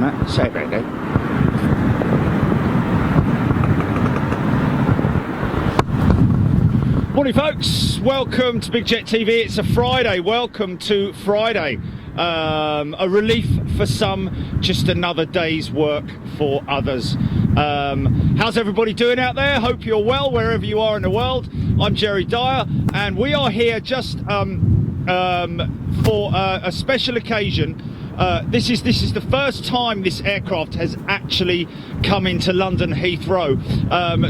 on, say it there. Morning folks, welcome to Big Jet TV. It's a Friday, welcome to Friday. A relief for some, just another day's work for others. How's everybody doing out there? Hope you're well wherever you are in the world. I'm Jerry Dyer and we are here just for a special occasion. This is the first time this aircraft has actually come into London Heathrow,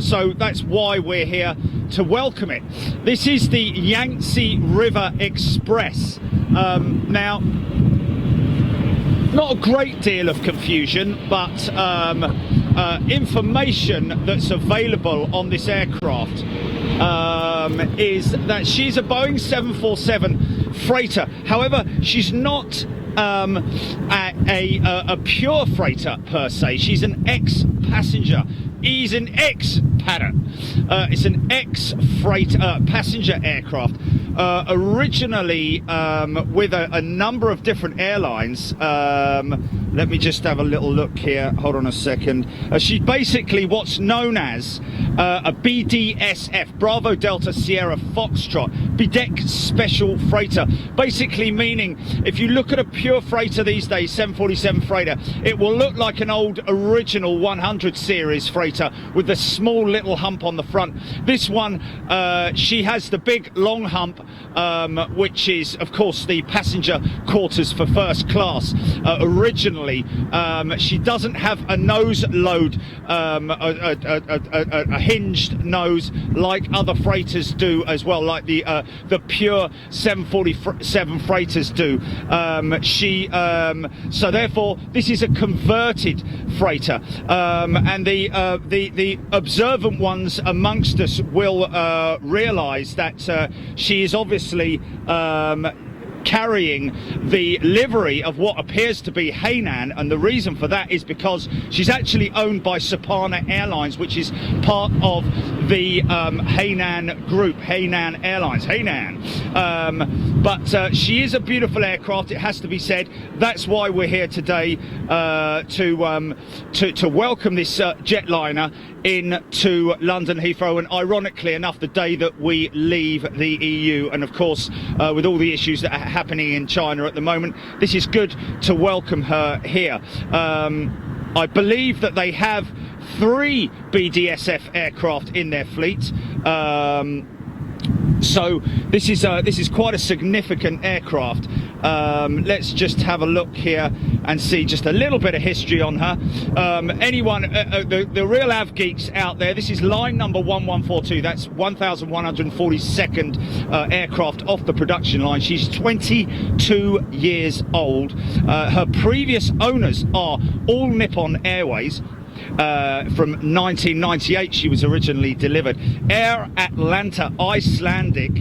so that's why we're here to welcome it. This is the Yangtze River Express. Now, not a great deal of confusion, but information that's available on this aircraft is that she's a Boeing 747 freighter. However, she's not a pure freighter per se. She's an ex-passenger. He's an ex-pattern. It's an ex-freight passenger aircraft, originally with a number of different airlines. Let me just have a little look here. Hold on a second. She's basically what's known as a BDSF, Bravo Delta Sierra Foxtrot, Bideck Special Freighter. Basically meaning, if you look at a pure freighter these days, 747 freighter, it will look like an old original 100 series freighter with the small little hump on the front. This one, she has the big long hump, which is of course the passenger quarters for first class. Originally, she doesn't have a nose load, a hinged nose like other freighters do as well, like the pure 747 freighters do. So therefore this is a converted freighter, and the observant ones amongst us will realize that she is obviously carrying the livery of what appears to be Hainan, and the reason for that is because she's actually owned by Sapana Airlines, which is part of the Hainan group, Hainan Airlines, Hainan. But she is a beautiful aircraft, it has to be said. That's why we're here today to welcome this jetliner into London Heathrow, and ironically enough the day that we leave the EU, and of course with all the issues that are happening in China at the moment, this is good to welcome her here. I believe that they have 3 BDSF aircraft in their fleet. So this is quite a significant aircraft. Let's just have a look here and see just a little bit of history on her. Anyone, the real av geeks out there, this is line number 1142. That's 1142nd aircraft off the production line. She's 22 years old. Her previous owners are All Nippon Airways. From 1998 she was originally delivered. Air Atlanta Icelandic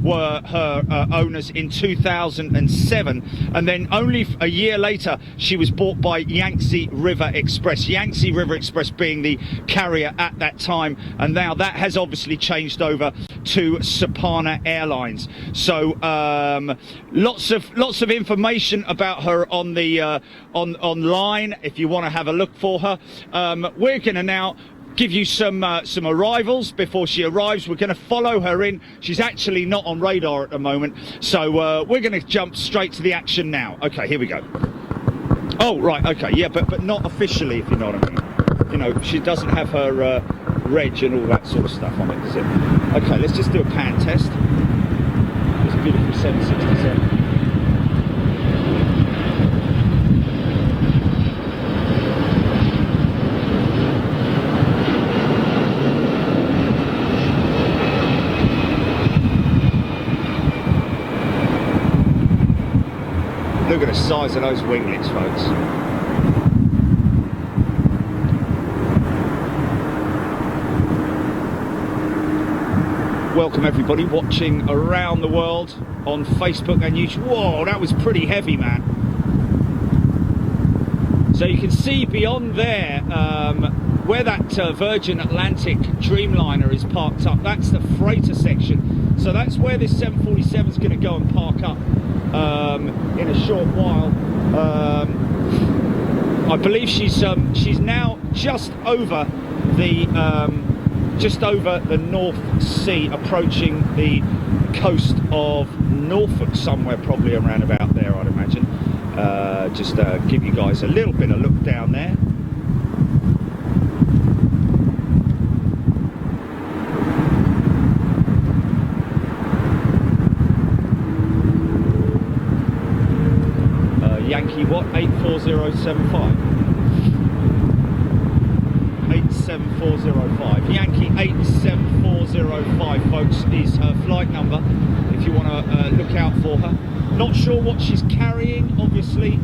were her owners in 2007, and then only a year later she was bought by Yangtze River Express, Yangtze River Express being the carrier at that time, and now that has obviously changed over to Sapana Airlines. So lots of information about her on the online if you want to have a look for her. We're going to now give you some arrivals before she arrives. We're going to follow her in. She's actually not on radar at the moment, so we're going to jump straight to the action now. Okay, here we go. Oh right, okay, yeah, but not officially, if you know what I mean. You know, she doesn't have her reg and all that sort of stuff on it, does it? Okay, let's just do a pan test. It's a beautiful 767. Look at the size of those winglets, folks. Welcome everybody watching around the world on Facebook and YouTube. Whoa, that was pretty heavy, man. So you can see beyond there, where that Virgin Atlantic Dreamliner is parked up, that's the freighter section. So that's where this 747 is going to go and park up in a short while. I believe she's now just over the North Sea, approaching the coast of Norfolk, somewhere probably around about there, I'd imagine. Just give you guys a little bit of look down there. Yankee what? 84075. 87405. Yankee 87405, folks, is her flight number if you want to look out for her. Not sure what she's carrying, obviously.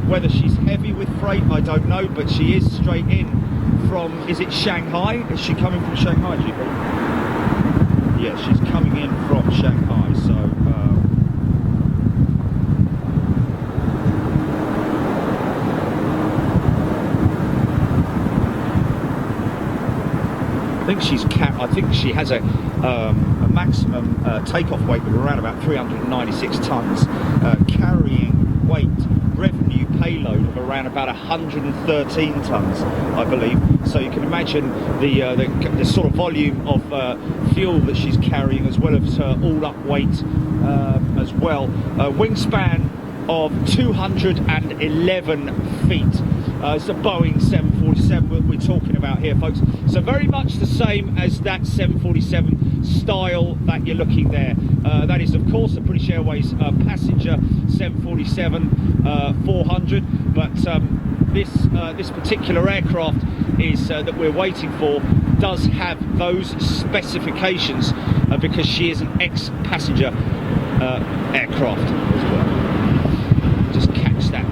Whether she's heavy with freight, I don't know, but she is straight in from, is it Shanghai? Is she coming from Shanghai, do you think? Yeah, she's coming in from Shanghai, so I think she has a maximum takeoff weight of around about 396 tons, carrying weight revenue payload of around about 113 tons, I believe. So you can imagine the sort of volume of fuel that she's carrying, as well as her all-up weight as well. Wingspan of 211 feet. It's a Boeing 747 we're talking about here, folks. So very much the same as that 747 style that you're looking there. That is, of course, a British Airways passenger 747-400. But this particular aircraft is that we're waiting for does have those specifications because she is an ex-passenger aircraft as well. Just catch that.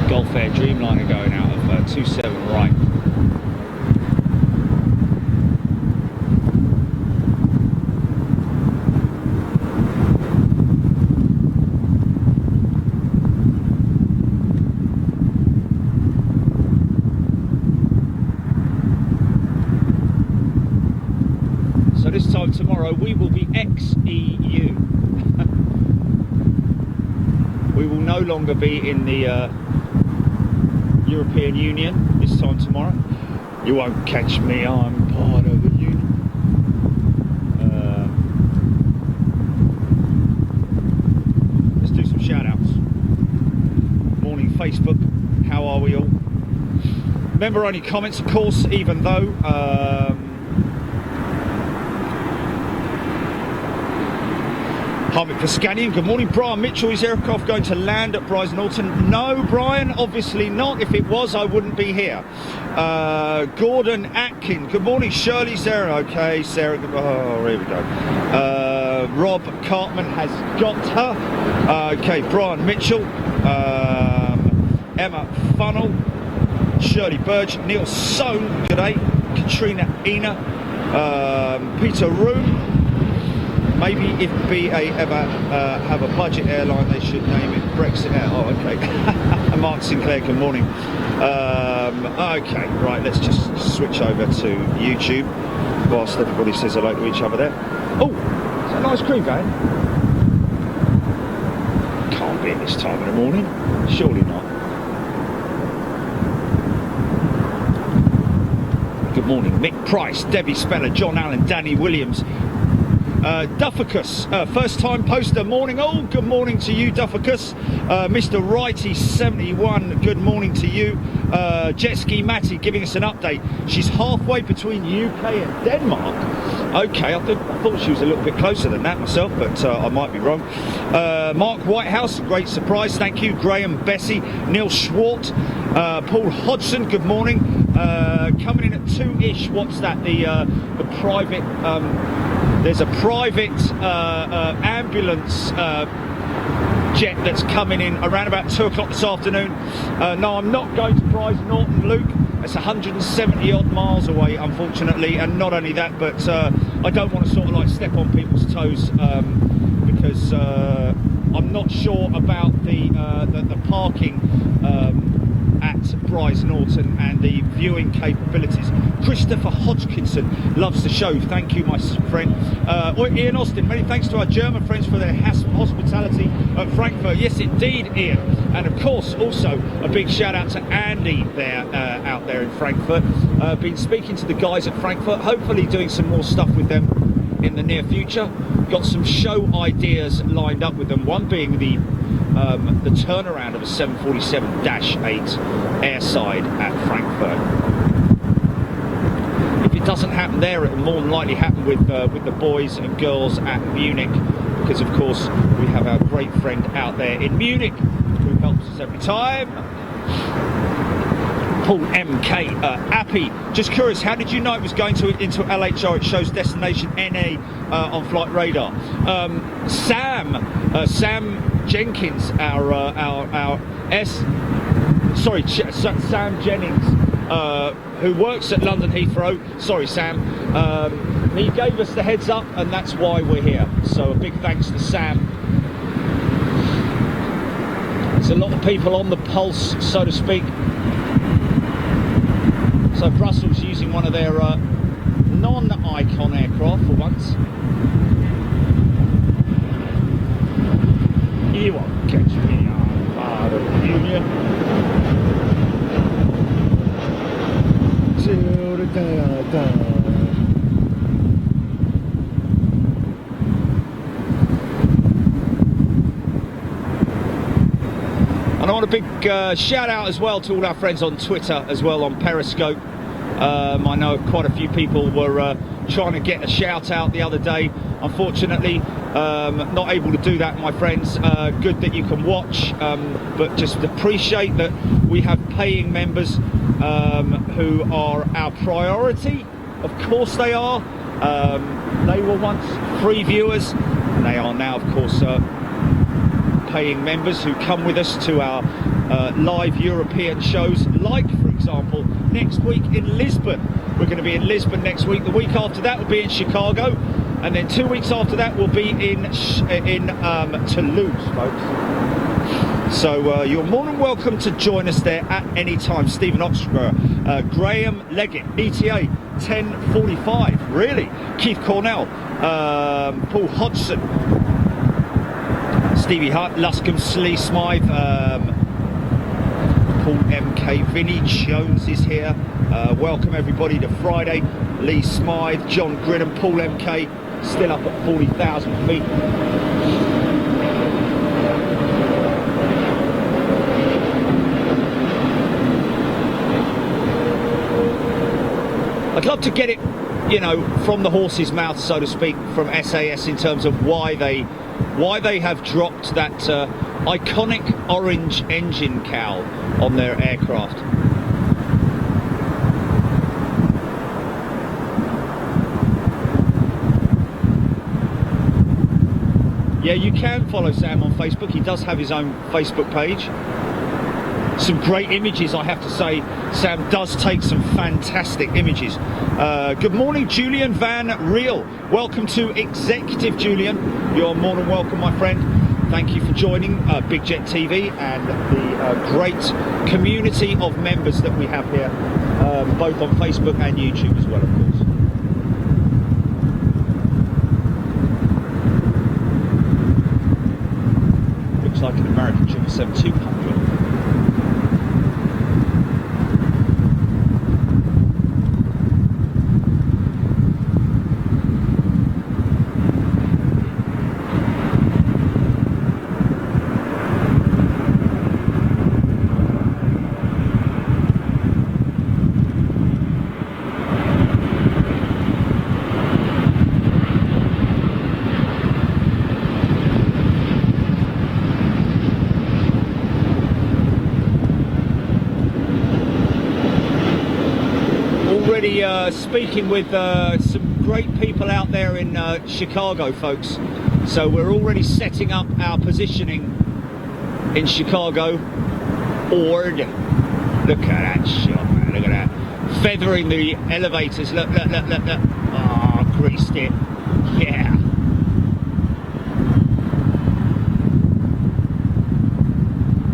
Gulf Air Dreamliner going out of 27 right. So this time tomorrow we will be ex-EU. We will no longer be in the European Union this time tomorrow. You won't catch me, I'm part of the union. Let's do some shout outs. Morning Facebook, how are we all? Member only comments, of course, even though Harvey Piscanian, good morning. Brian Mitchell, is aircraft going to land at Brize Norton? No, Brian, obviously not. If it was, I wouldn't be here. Gordon Atkin, good morning. Shirley, Sarah, okay, Sarah, oh, here we go. Rob Cartman has got her. Okay, Brian Mitchell, Emma Funnel, Shirley Burge, Neil Sohn, good day. Katrina Ina, Peter Room. Maybe if BA ever have a budget airline, they should name it Brexit Air. Oh, okay. Mark Sinclair, good morning. Okay, right, let's just switch over to YouTube whilst everybody says hello to each other there. Oh, is that an ice cream going? Can't be at this time in the morning. Surely not. Good morning. Mick Price, Debbie Speller, John Allen, Danny Williams. Dufficus, first time poster, morning. Oh, good morning to you, Dufficus. Mr. Righty 71, good morning to you. Jet Ski Matty giving us an update. She's halfway between UK and Denmark. Okay, I thought she was a little bit closer than that myself, but I might be wrong. Mark Whitehouse, great surprise, thank you. Graham Bessie, Neil Schwart, Paul Hodgson, good morning. Coming in at 2-ish, what's that? The private... there's a private ambulance jet that's coming in around about 2 o'clock this afternoon. No, I'm not going to Brize Norton, Luke. It's 170 odd miles away, unfortunately, and not only that, but I don't want to sort of like step on people's toes because I'm not sure about the parking at Bryce Norton and the viewing capabilities. Christopher Hodgkinson loves the show. Thank you, my friend. Ian Austin, many thanks to our German friends for their hospitality at Frankfurt. Yes, indeed, Ian. And of course, also a big shout out to Andy there out there in Frankfurt. Been speaking to the guys at Frankfurt, hopefully doing some more stuff with them in the near future. Got some show ideas lined up with them, one being the turnaround of a 747-8 airside at Frankfurt. If it doesn't happen there, it will more than likely happen with the boys and girls at Munich, because of course we have our great friend out there in Munich who helps us every time. Paul MK, Appy, just curious, how did you know it was going into LHR? It shows destination NA on flight radar. Sam Jenkins, Sam Jennings, who works at London Heathrow. Sorry, Sam. He gave us the heads up, and that's why we're here. So a big thanks to Sam. There's a lot of people on the pulse, so to speak. So Brussels using one of their non-icon aircraft for once. You won't catch me out of Union till the day I die. And I want a big shout out as well to all our friends on Twitter, as well on Periscope. I know quite a few people were trying to get a shout out the other day. Unfortunately, not able to do that, my friends. Good that you can watch, but just appreciate that we have paying members who are our priority. Of course they are. They were once free viewers, and they are now, of course, paying members who come with us to our live European shows, like for example next week in Lisbon. We're going to be in Lisbon next week. The week after that will be in Chicago, and then 2 weeks after that will be in Toulouse, folks. So you're more than welcome to join us there at any time. Stephen Oxford, Graham Leggett, ETA 10:45, really, Keith Cornell, Paul Hodgson, Stevie Hutt, Luscombe, Slee Smythe, Paul MK, Vinnie Jones is here. Welcome everybody to Friday. Lee Smythe, John Gridham, Paul MK, still up at 40,000 feet. I'd love to get it, you know, from the horse's mouth, so to speak, from SAS in terms of why they have dropped that iconic orange engine cowl on their aircraft. Yeah, you can follow Sam on Facebook. He does have his own Facebook page. Some great images, I have to say. Sam does take some fantastic images. Good morning, Julian Van Riel. Welcome to Executive, Julian. You're more than welcome, my friend. Thank you for joining Big Jet TV and the great community of members that we have here, both on Facebook and YouTube as well, of course. Looks like an American 777-200. Speaking with some great people out there in Chicago, folks. So we're already setting up our positioning in Chicago. Ord. Look at that shot, man. Look at that. Feathering the elevators. Look, look, look, look, look. Oh, greased it. Yeah.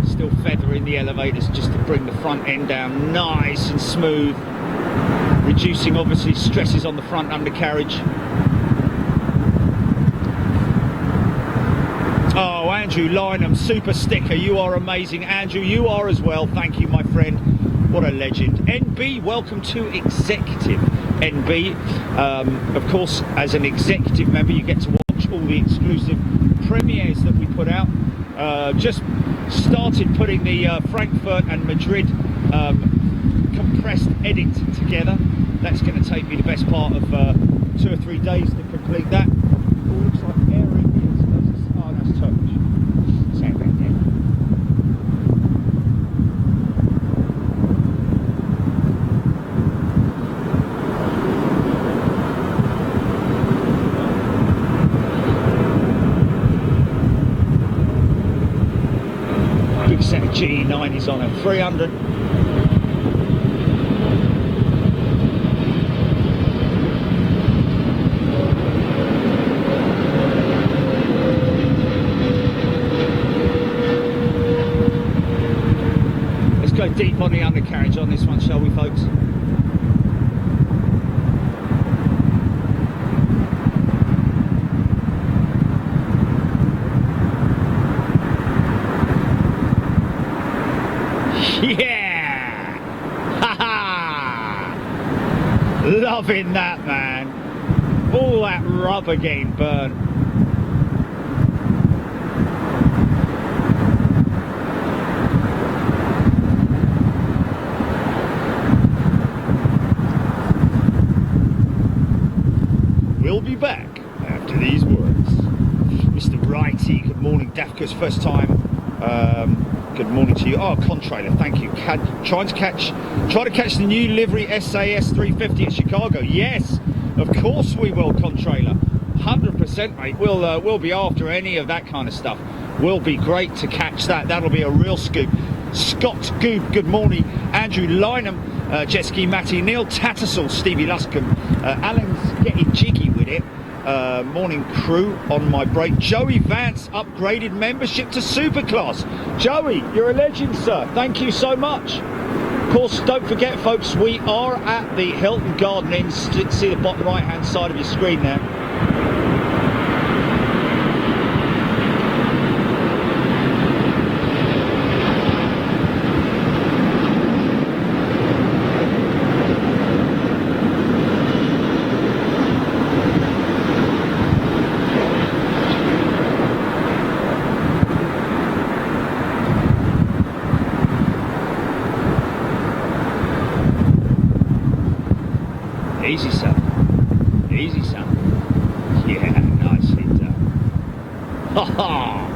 Still feathering the the elevators just to bring the front end down nice and smooth, reducing obviously stresses on the front undercarriage. Oh, Andrew Lynham, super sticker, you are amazing. Andrew, you are as well, thank you my friend, what a legend. NB, welcome to Executive. NB, of course, as an executive member you get to watch all the exclusive premieres that we put out. Just started putting the Frankfurt and Madrid compressed edit together. That's going to take me the best part of 2 or 3 days to complete that. Oh, looks like Air Indians. Oh, that's Turkish. Same thing, yeah. Big set of GE90s on it, 300. Go deep on the undercarriage on this one, shall we, folks? Yeah! Ha ha! Loving that, man. All that rubber getting burnt. We'll be back after these words. Mr. Righty, good morning. Dafka's first time. Good morning to you. Oh, Contrailer, thank you. Try to catch the new livery SAS 350 at Chicago. Yes, of course we will, Contrailer. 100%, mate. We'll be after any of that kind of stuff. Will be great to catch that. That'll be a real scoop. Scott Goob, good morning. Andrew Lynham, Jet Ski Matty, Neil Tattersall, Stevie Luscombe, Alan's getting jiggy with it. Morning crew on my break. Joey Vance upgraded membership to Superclass. Joey, you're a legend, sir. Thank you so much. Of course, don't forget, folks, we are at the Hilton Garden Inn. See the bottom right hand side of your screen there. Easy, son. Easy, son. Yeah, nicely done. Ha ha!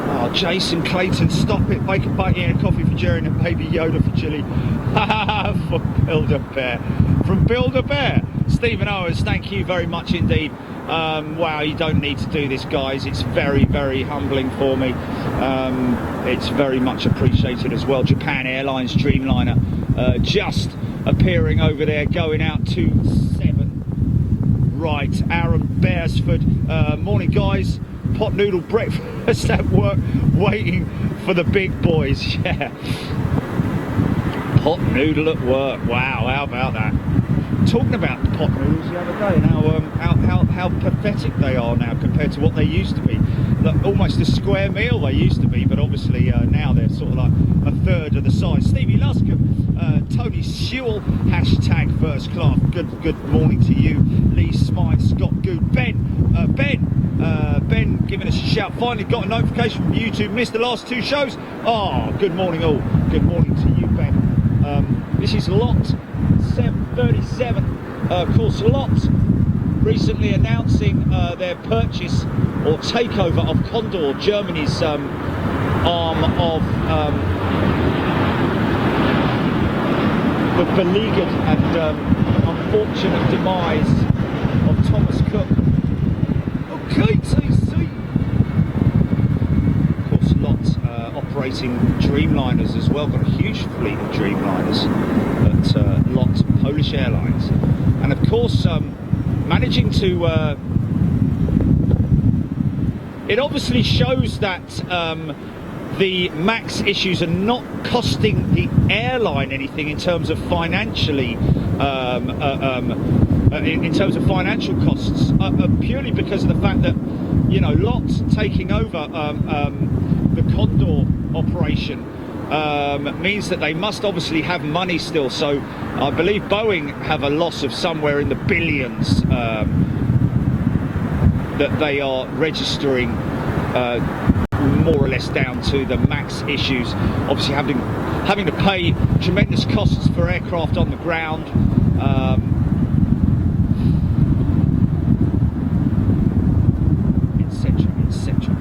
Oh, Jason Clayton, stop it. Make a butty and a coffee for Jerry and Baby Yoda for Chili. Ha ha ha! From Build-A-Bear. From Build-A-Bear. Stephen Owens, thank you very much indeed. Wow, you don't need to do this, guys. It's very, very humbling for me. It's very much appreciated as well. Japan Airlines Dreamliner just appearing over there, going out to 7. Right, Aaron Beresford. Morning, guys. Pot noodle breakfast at work, waiting for the big boys. Yeah. Pot noodle at work. Wow, how about that? Talking about the pot noodles the other day and how pathetic they are now compared to what they used to be. Like, almost a square meal they used to be, but obviously now they're sort of like a third of the size. Stevie Luscombe, Tony Sewell, hashtag first class. Good morning to you. Lee Smythe, Scott Good, Ben giving us a shout. Finally got a notification from YouTube. Missed the last 2 shows. Oh, good morning all. Good morning to you, Ben. This is lot 737. Of course, Lot recently announcing their purchase or takeover of Condor, Germany's arm of the beleaguered and unfortunate demise of Thomas Cook. Okay, TC. Of course, Lot operating Dreamliners as well. Got a huge fleet of Dreamliners at Lot Polish Airlines, and of course managing to. It obviously shows that the MAX issues are not costing the airline anything in terms of financially, in terms of financial costs, purely because of the fact that, you know, LOT's taking over the Condor operation means that they must obviously have money still. So I believe Boeing have a loss of somewhere in the billions that they are registering, more or less down to the MAX issues. Obviously having to pay tremendous costs for aircraft on the ground. Etc.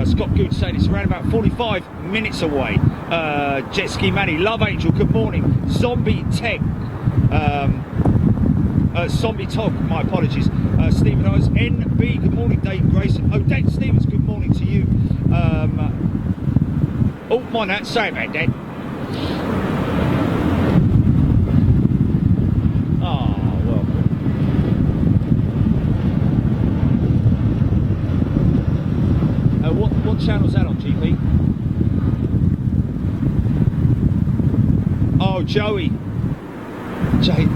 Scott Good saying it's around about 45 minutes away. Jet Ski Manny, Love Angel, good morning. Zombie Tech, Zombie Tog, my apologies. Stephen Owens, NB, good morning. Dave Grayson, Odette Stevens, good morning to you. Oh, my Nat, sorry about that. What channel's that on, GP? Oh, Joey.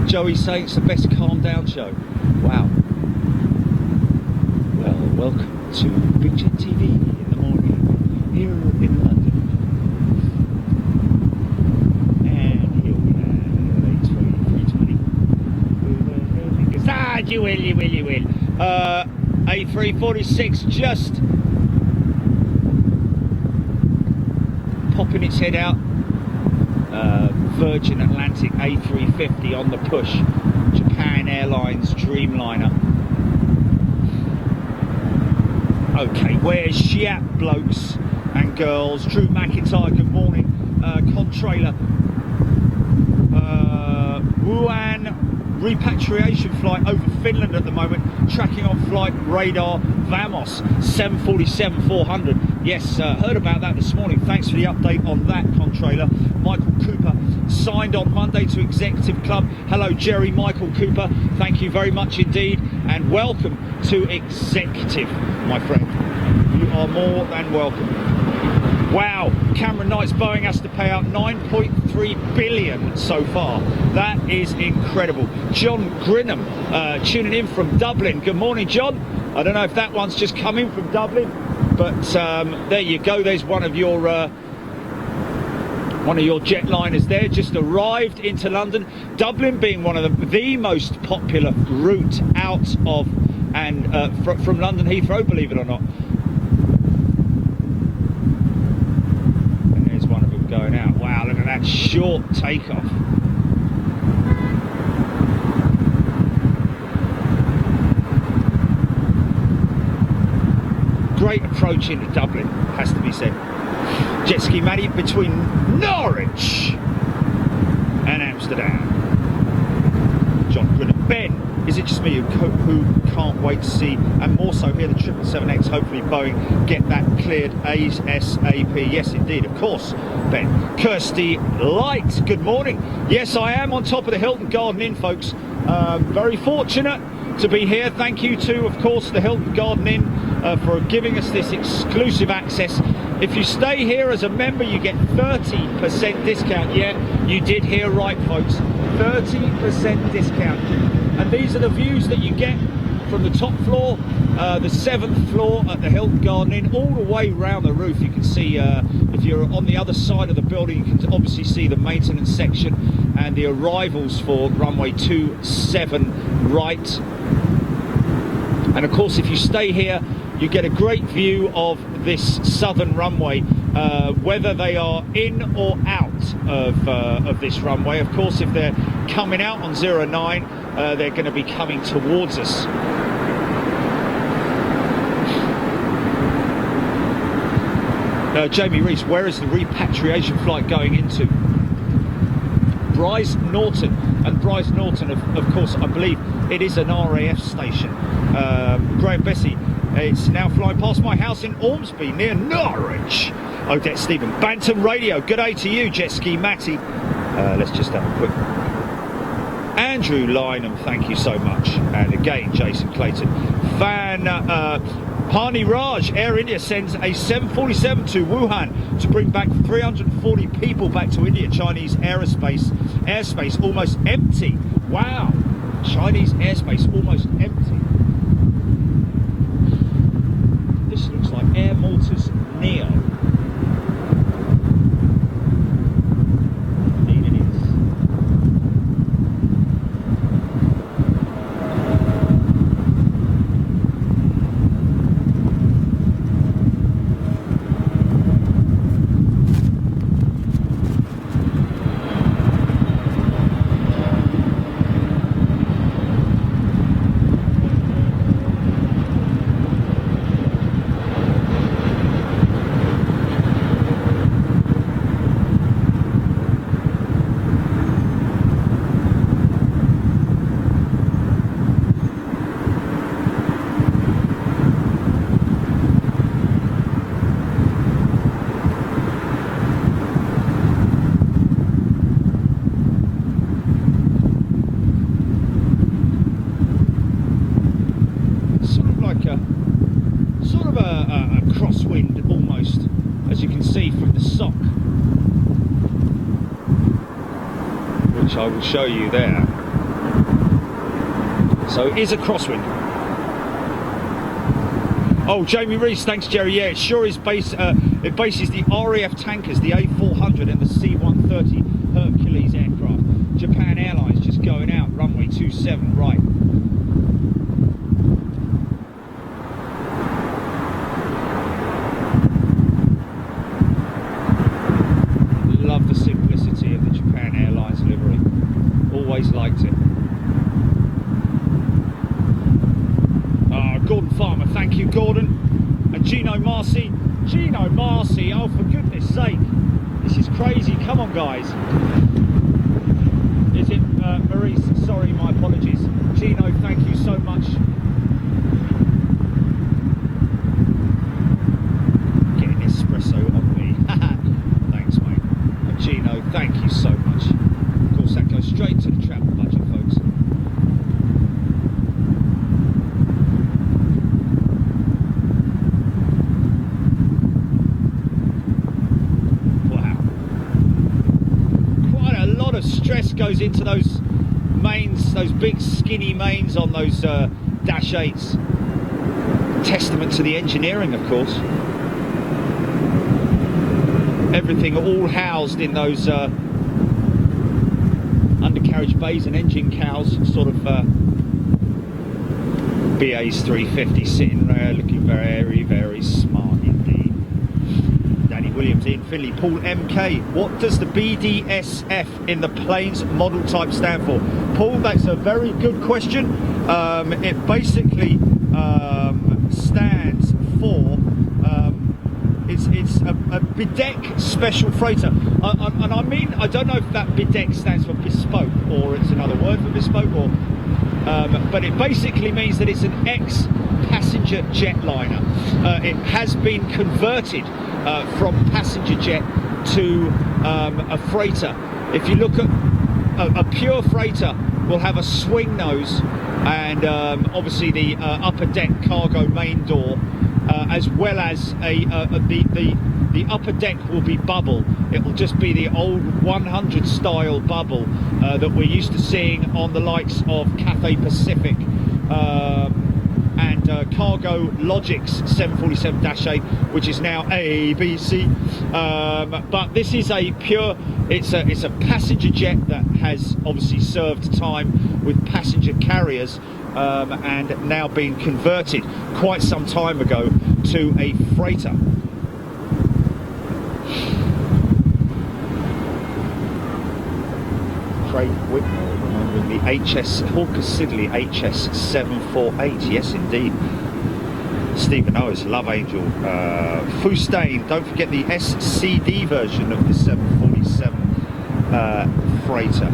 Joey's saying it's the best calm down show. Wow. Well, welcome to Big Jet TV in the morning here in London. And here we have 320. Ah, you will. A346 just popping its head out. Virgin Atlantic A350 on the push. Japan Airlines Dreamliner. Okay, where's Shiat, blokes and girls? Drew McIntyre, good morning. Contrailer. Wuhan repatriation flight over Finland at the moment. Tracking on flight radar. Vamos 747-400. Yes, heard about that this morning. Thanks for the update on that, Contrailer. Michael Cooper signed on Monday to Executive Club. Hello, Jerry Michael Cooper. Thank you very much indeed, and welcome to Executive, my friend. You are more than welcome. Wow, Cameron Knight's Boeing has to pay out 9.3 billion so far. That is incredible. John Grinham tuning in from Dublin. Good morning, John. I don't know if that one's just come in from Dublin, but there you go. There's one of your jetliners there, just arrived into London. Dublin being one of the most popular route out of and from London Heathrow, believe it or not. And there's one of them going out. Wow, look at that short takeoff. Great approach into Dublin, has to be said. Jet Ski Maddie between Norwich and Amsterdam. John Grinham. Ben, is it just me who can't wait to see, and more so here, the 777X, hopefully Boeing get that cleared ASAP. Yes, indeed, of course, Ben. Kirsty Light, good morning. Yes, I am on top of the Hilton Garden Inn, folks. Very fortunate to be here. Thank you to, of course, the Hilton Garden Inn for giving us this exclusive access. If you stay here as a member, you get 30% discount. Yeah, you did hear right, folks. 30% discount. And these are the views that you get from the top floor, the 7th floor at the Hilton Garden Inn, all the way round the roof. You can see, if you're on the other side of the building, you can obviously see the maintenance section and the arrivals for runway 27 right. And of course, if you stay here, you get a great view of this southern runway, whether they are in or out of this runway. Of course, if they're coming out on 09, they're going to be coming towards us. Jamie Rees, where is the repatriation flight going into? Bryce Norton, and Bryce Norton, of course, I believe it is an RAF station. Graham Bessie, it's now flying past my house in Ormsby near Norwich. Odette Stephen, Bantam Radio, good day to you, Jet Ski Matty. Let's just have a quick Andrew Lynham, thank you so much. And again, Jason Clayton. Pani Raj, Air India sends a 747 to Wuhan to bring back 340 people back to India. Chinese airspace almost empty. Wow, Chinese airspace almost empty. This looks like Air Malta's Neo. A crosswind almost, as you can see from the sock, which I will show you there. So it is a crosswind. Oh, Jamie Reese, thanks Jerry. Yeah, it sure is it bases the RAF tankers, the A400 and the C-130 Hercules aircraft. Japan Airlines just going out, runway 27 right. Love the simplicity of the Japan Airlines livery. Always liked it. Gordon Farmer, thank you, Gordon. And Gino Marcy, oh for goodness sake, this is crazy. Come on, guys. Is it Maurice? Sorry, my apologies. Gino, thank you so much. Getting espresso on me. Thanks, mate. And Gino, thank you so much. Of course, that goes straight to the travel budget, folks. Stress goes into those mains, those big skinny mains on those Dash 8s. Testament to the engineering, of course. Everything all housed in those undercarriage bays and engine cowls, sort of BA's 350 sitting there looking very, very smart indeed. Williams, Ian Finley, Paul MK. What does the BDSF in the planes model type stand for? Paul, that's a very good question. It basically stands for it's a bideck special freighter, and I mean, I don't know if that bideck stands for bespoke or it's another word for bespoke, or but it basically means that it's an ex-passenger jetliner. It has been converted from passenger jet to a freighter. If you look at a pure freighter, will have a swing nose and obviously the upper deck cargo main door, as well as the upper deck will be bubble. It will just be the old 100 style bubble that we're used to seeing on the likes of Cathay Pacific and Cargo Logic's 747-8, which is now ABC. But this is a pure, it's a passenger jet that has obviously served time with passenger carriers and now been converted quite some time ago to a freighter. Craig Whitmore remembering the HS Hawker Siddeley HS748. Yes, indeed. Stephen Owens, Love Angel. Fustain, don't forget the SCD version of the 747 freighter.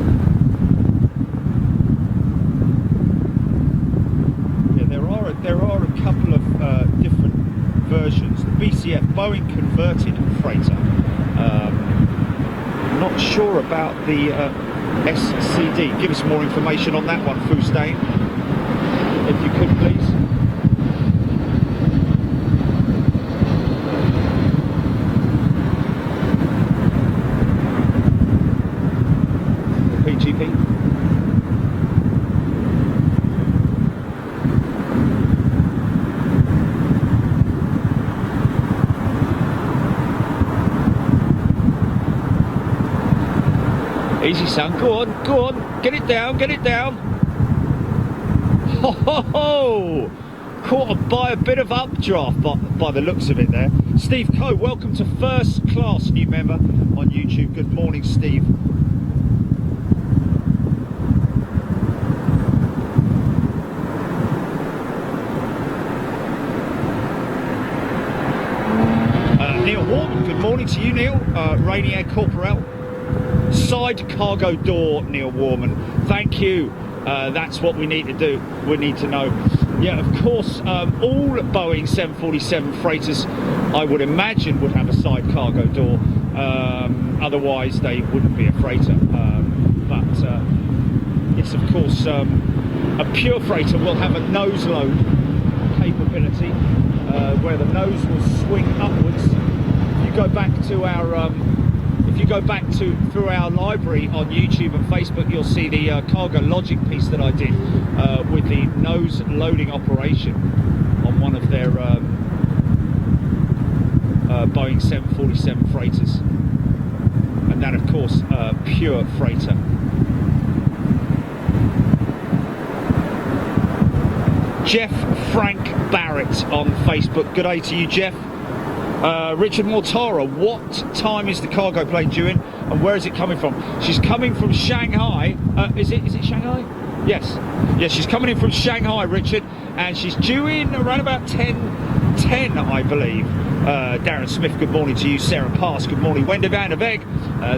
Yeah, there are a couple of different versions. The BCF Boeing converted freighter. Not sure about the SCD. Give us more information on that one, Fustain, if you could, please. PGP. Easy, son. Go on, go on. Get it down, get it down. Ho, ho, ho. Caught by a bit of updraft by the looks of it there. Steve Coe, welcome to First Class, new member on YouTube. Good morning, Steve. Neil Warman, good morning to you, Neil. Rainier Corporal. Side cargo door, Neil Warman. Thank you. That's what we need to do. We need to know. Yeah, of course, all Boeing 747 freighters, I would imagine, would have a side cargo door. Otherwise, they wouldn't be a freighter. But yes, of course, a pure freighter will have a nose load capability where the nose will swing upwards. If you go back to our through our library on YouTube and Facebook, you'll see the cargo logic piece that I did with the nose loading operation on one of their Boeing 747 freighters, and that, of course, pure freighter. Jeff Frank Barrett on Facebook. Good day to you, Jeff. Richard Mortara, what time is the cargo plane due in, and where is it coming from? She's coming from Shanghai. Is it Shanghai? Yes, she's coming in from Shanghai, Richard, and she's due in around about 10:10, I believe. Darren Smith, good morning to you. Sarah Pass, good morning. Wendy van der Weg,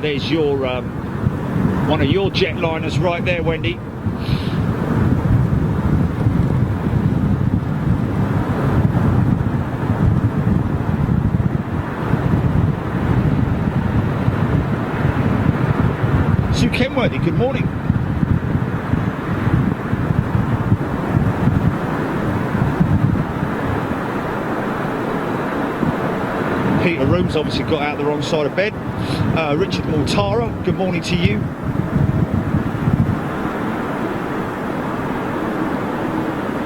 there's your one of your jetliners right there, Wendy. Sue Kenworthy, good morning. Peter Rooms obviously got out the wrong side of bed. Richard Mortara, good morning to you.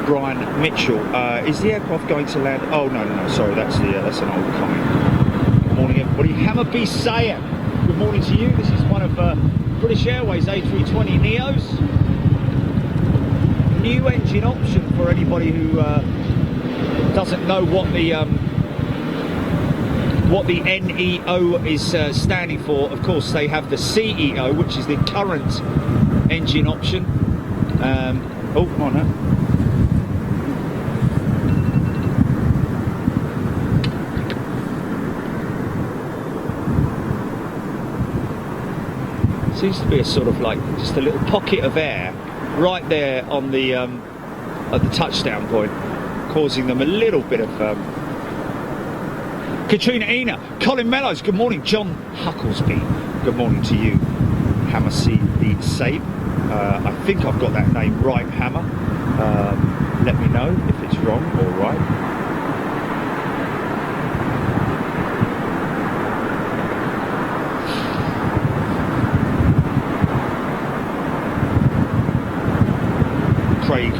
Brian Mitchell, is the aircraft going to land? Oh no, sorry, that's an old comment. Good morning, everybody. Hammerby Sayer, good morning to you. This is one of British Airways A320 Neos. New engine option for anybody who doesn't know what the NEO is standing for. Of course, they have the CEO, which is the current engine option. Oh, come on now. Seems to be a sort of like just a little pocket of air right there on the at the touchdown point, causing them a little bit of Katrina Ena, Colin Mellows, good morning. John Hucklesby, good morning to you. Hammer C the Sabe, I think I've got that name right, Hammer. Let me know if it's wrong or right. Craig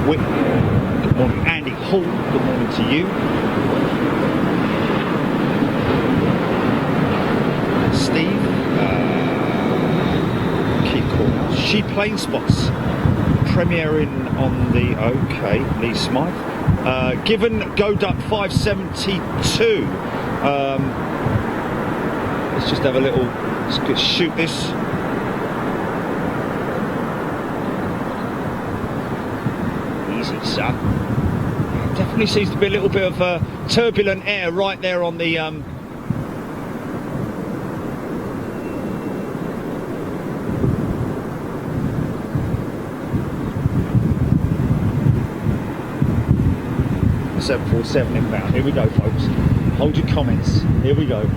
Whitmore, good morning. Andy Hall, good morning to you. Steve, Keith Cornell, She Plane Spots, premiering on the, okay, Lee Smythe. Given Goduck 572, let's just have a little, let's shoot this. Son. Definitely seems to be a little bit of turbulent air right there on the 747 inbound. Here we go, folks. Hold your comments. Here we go.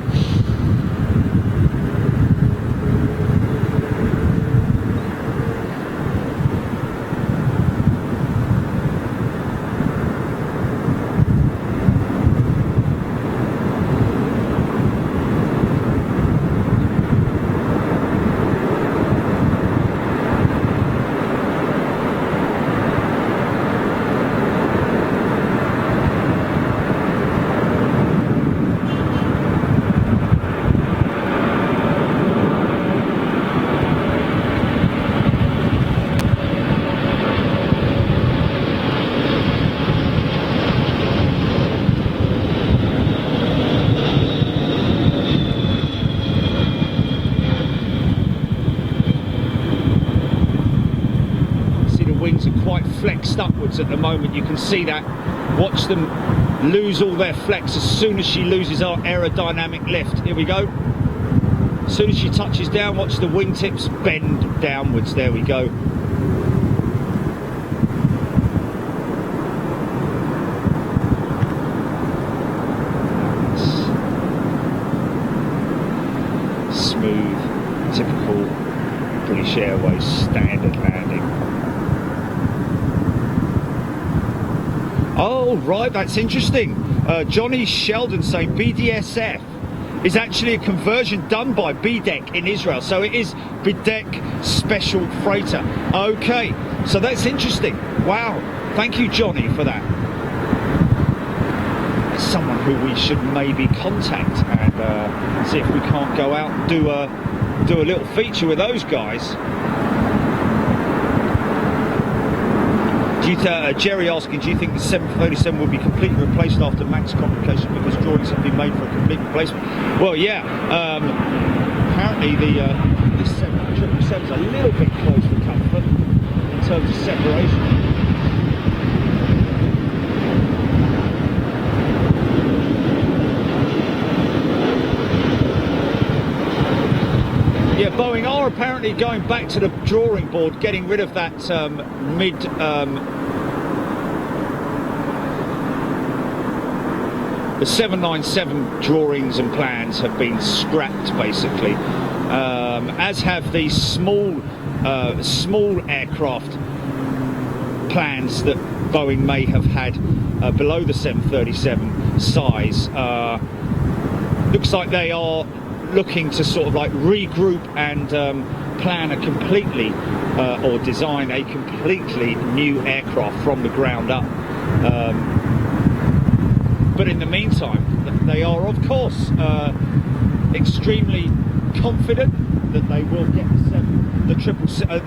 at the moment. You can see that. Watch them lose all their flex as soon as she loses our aerodynamic lift. Here we go. As soon as she touches down, watch the wingtips bend downwards. There we go. Smooth, typical British Airways standard landing. Oh, right, that's interesting. Johnny Sheldon saying BDSF is actually a conversion done by BDEC in Israel. So it is BDEC Special Freighter. Okay, so that's interesting. Wow, thank you, Johnny, for that. It's someone who we should maybe contact and see if we can't go out and do a little feature with those guys. Jerry asking, do you think the 737 will be completely replaced after MAX complication because drawings have been made for a complete replacement? Well, yeah. Apparently the 777 is a little bit close for comfort in terms of separation. Yeah, Boeing are apparently going back to the drawing board, getting rid of that the 797 drawings and plans have been scrapped, basically, as have these small aircraft plans that Boeing may have had below the 737 size. Looks like they are looking to sort of like regroup and plan a completely or design a completely new aircraft from the ground up. But in the meantime, they are, of course, extremely confident that they will get the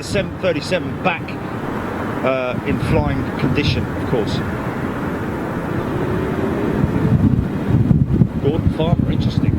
737 back in flying condition, of course. Gordon Farmer, interesting.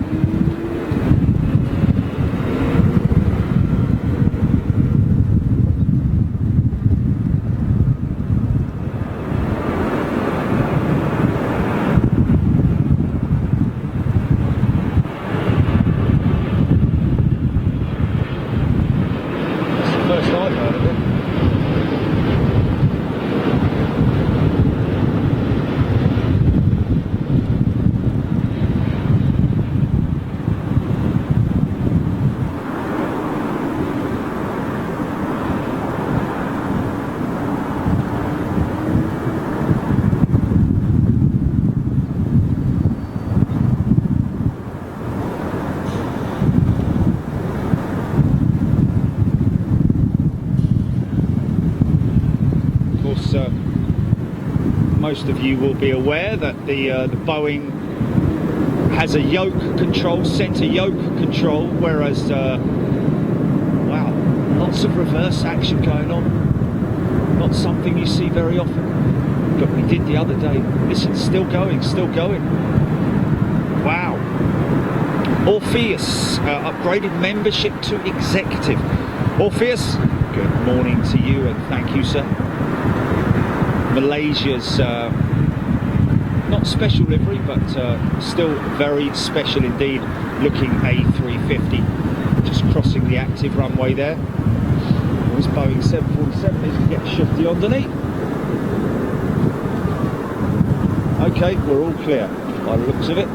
Most of you will be aware that the Boeing has a yoke control, center yoke control, whereas wow, lots of reverse action going on. Not something you see very often, but we did the other day. Listen, still going, still going. Wow. Orpheus upgraded membership to executive. Orpheus, good morning to you and thank you, sir. Malaysia's not special livery, but still very special indeed looking A350, just crossing the active runway there. This Boeing 747 needs to get shifty underneath. Okay, we're all clear by the looks of it.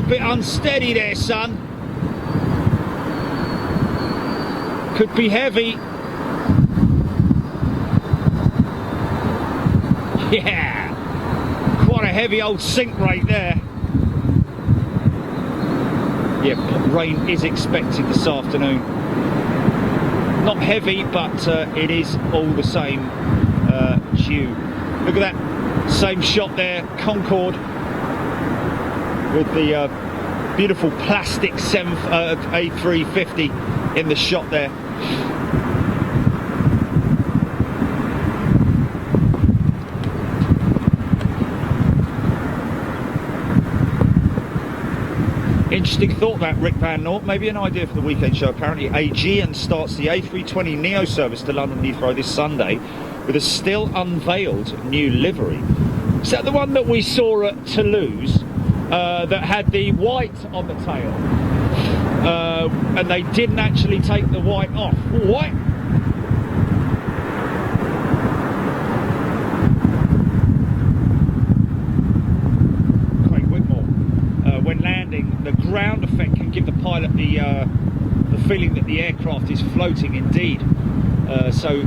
Bit unsteady there, son. Could be heavy. Yeah, quite a heavy old sink rate there. Yeah, rain is expected this afternoon. Not heavy, but it is all the same due. Look at that, same shot there, Concorde with the beautiful plastic A350 in the shot there. Interesting thought that, Rick Van Noort. Maybe an idea for the weekend show. Apparently Aegean starts the A320 Neo service to London Heathrow this Sunday with a still unveiled new livery. Is that the one that we saw at Toulouse that had the white on the tail? And they didn't actually take the white off. White? When landing, the ground effect can give the pilot the feeling that the aircraft is floating indeed. So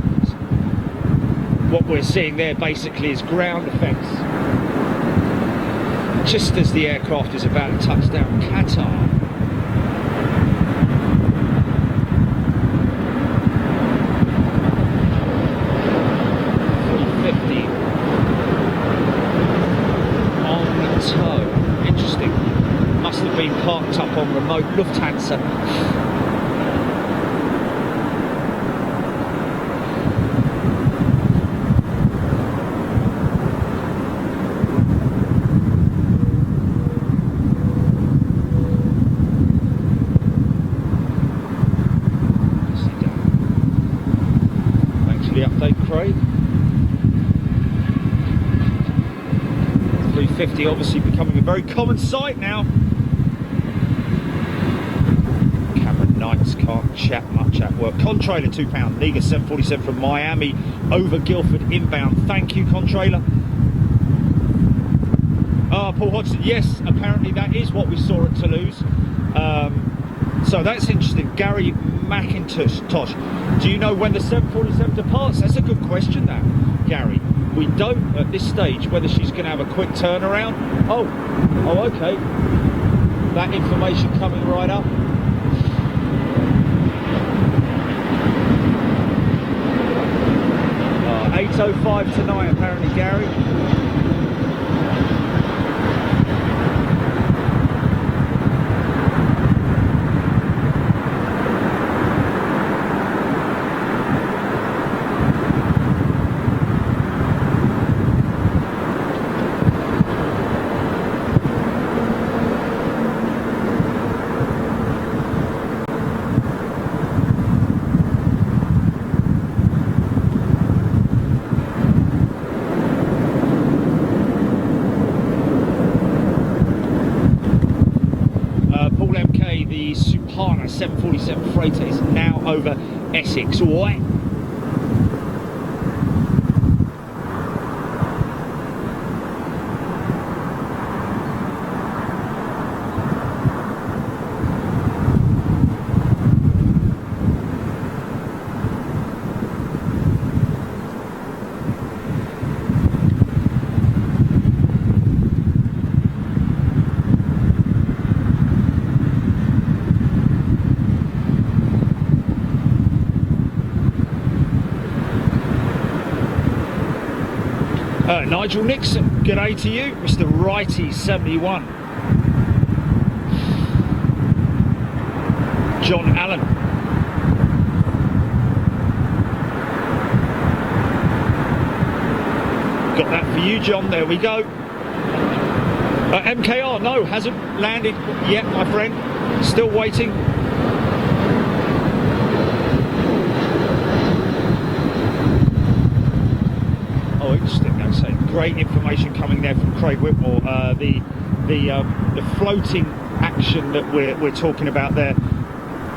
what we're seeing there basically is ground effects just as the aircraft is about to touch down Qatar. Been parked up on remote Lufthansa. Thanks for the update, Craig. 350 obviously becoming a very common sight now. Knights can't chat much at work. Contrailer £2, Liga 747 from Miami over Guildford inbound. Thank you, Contrailer. Paul Hodgson, yes, apparently that is what we saw at Toulouse. So that's interesting. Gary McIntosh, do you know when the 747 departs? That's a good question, that, Gary. We don't at this stage whether she's going to have a quick turnaround. Oh, okay. That information coming right up. 8:05 tonight, apparently, Gary. The Supana 747 freighter is now over Essex. What? Nigel Nixon, good day to you. Mr. Righty 71. John Allen. Got that for you, John. There we go. MKR, no, hasn't landed yet, my friend. Still waiting. Oh, interesting. That's great information coming there from Craig Whitmore. The floating action that we're talking about there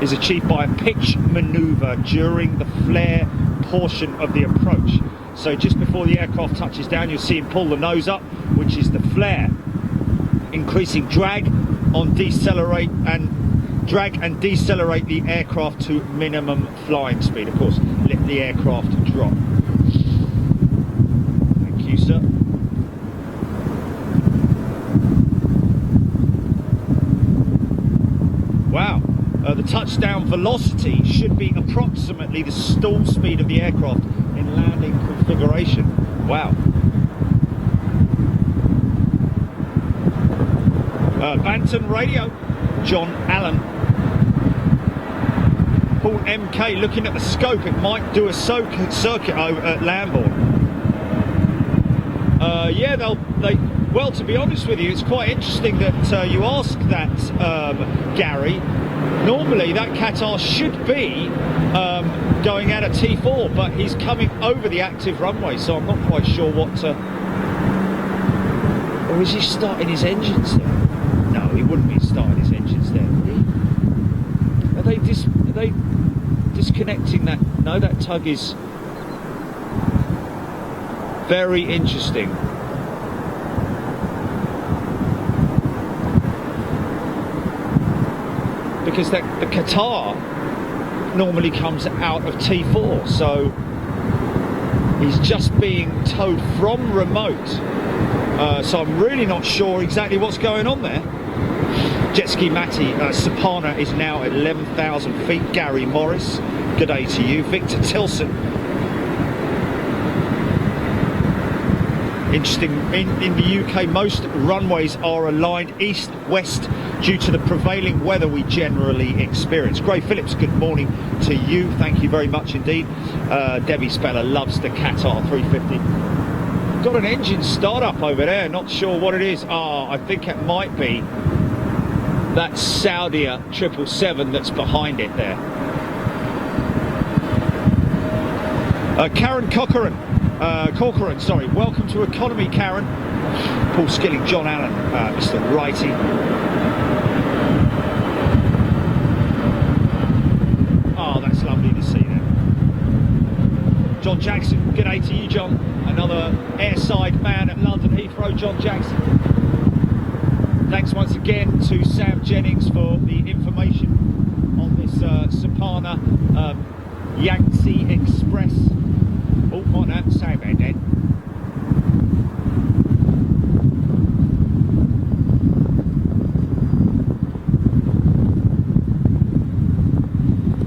is achieved by a pitch manoeuvre during the flare portion of the approach. So just before the aircraft touches down, you'll see him pull the nose up, which is the flare, increasing drag and decelerate the aircraft to minimum flying speed. Of course, let the aircraft drop. Thank you, sir. Wow, the touchdown velocity should be approximately the stall speed of the aircraft in landing configuration. Wow. Banton Radio, John Allen. Paul MK looking at the scope, it might do a circuit over at Lambourne. Yeah, well, to be honest with you, it's quite interesting that you ask that, Gary. Normally that Qatar should be going out at T4, but he's coming over the active runway, so I'm not quite sure what to... Or is he starting his engines there? No, he wouldn't be starting his engines there, would he? Are they disconnecting that? No, that tug is very interesting. Because the Qatar normally comes out of T4, so he's just being towed from remote. So I'm really not sure exactly what's going on there. Jet Ski Matty, Sapana is now at 11,000 feet. Gary Morris, good day to you. Victor Tilson. Interesting, in the UK, most runways are aligned east-west due to the prevailing weather we generally experience. Gray Phillips, good morning to you. Thank you very much indeed. Debbie Speller loves the Qatar 350. Got an engine startup over there, not sure what it is. I think it might be that Saudia 777 that's behind it there. Karen Corcoran, sorry. Welcome to Economy, Karen. Paul Skilling, John Allen, Mr. Righty. Oh, that's lovely to see there. John Jackson, good day to you, John. Another airside man at London Heathrow, John Jackson. Thanks once again to Sam Jennings for the information on this Sapana Yangtze Express. Oh, what not say about that.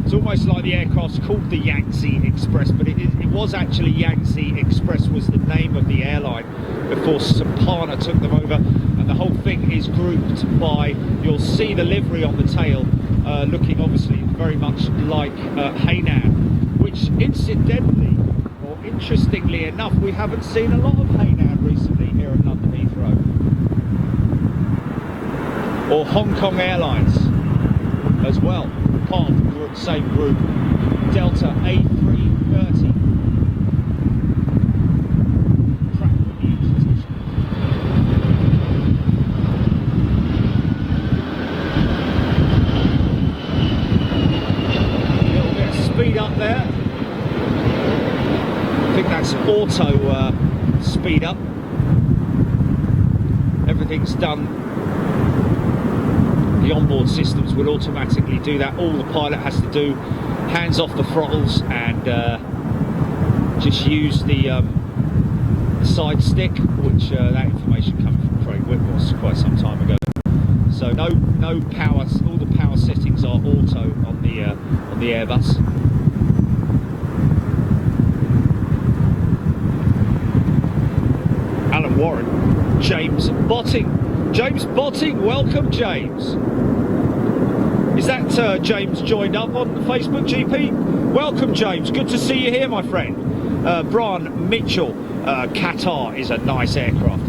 It's almost like the aircraft's called the Yangtze Express, but it was actually Yangtze Express was the name of the airline before Sapana took them over, and the whole thing is grouped by, you'll see the livery on the tail looking obviously very much like Hainan, which incidentally, or interestingly enough, we haven't seen a lot of Hainan recently here at London Heathrow. Or Hong Kong Airlines as well, part of the same group. Delta A330. A little bit of speed up there. I think that's auto speed up. Everything's done. The onboard systems will automatically do that. All the pilot has to do, hands off the throttles and just use the side stick, which that information comes from Craig Whitmore's quite some time ago. So no power. All the power settings are auto on the Airbus. Alan Warren, James Botting. James Botting, welcome James. Is that James joined up on Facebook, GP? Welcome James, good to see you here, my friend. Brian Mitchell, Qatar is a nice aircraft.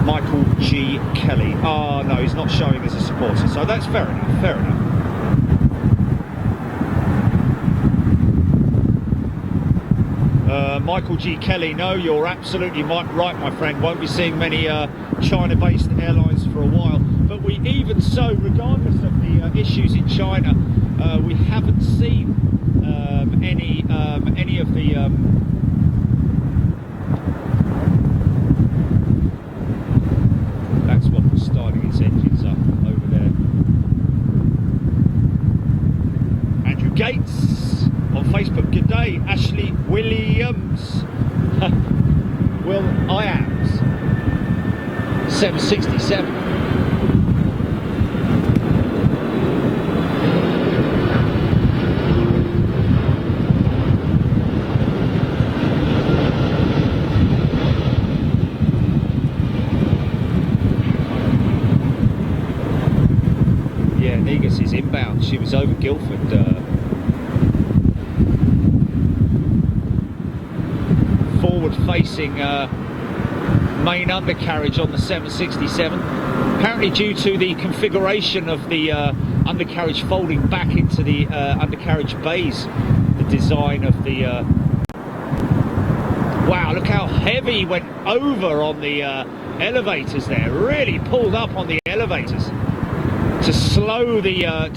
Michael G. Kelly, oh no, he's not showing as a supporter, so that's fair enough, fair enough. Michael G. Kelly, no, you're absolutely right, my friend. Won't be seeing many China-based airlines for a while. But we even so, regardless of the issues in China, we haven't seen any of the that's what was starting its engines up over there. Andrew Gates on Facebook, good day. Ashley Williams, Will Iams, 767. she was over Guildford. Forward-facing main undercarriage on the 767. Apparently due to the configuration of the undercarriage folding back into the undercarriage bays, the design of the... wow, look how heavy went over on the elevators there. Really pulled up on the elevators to slow the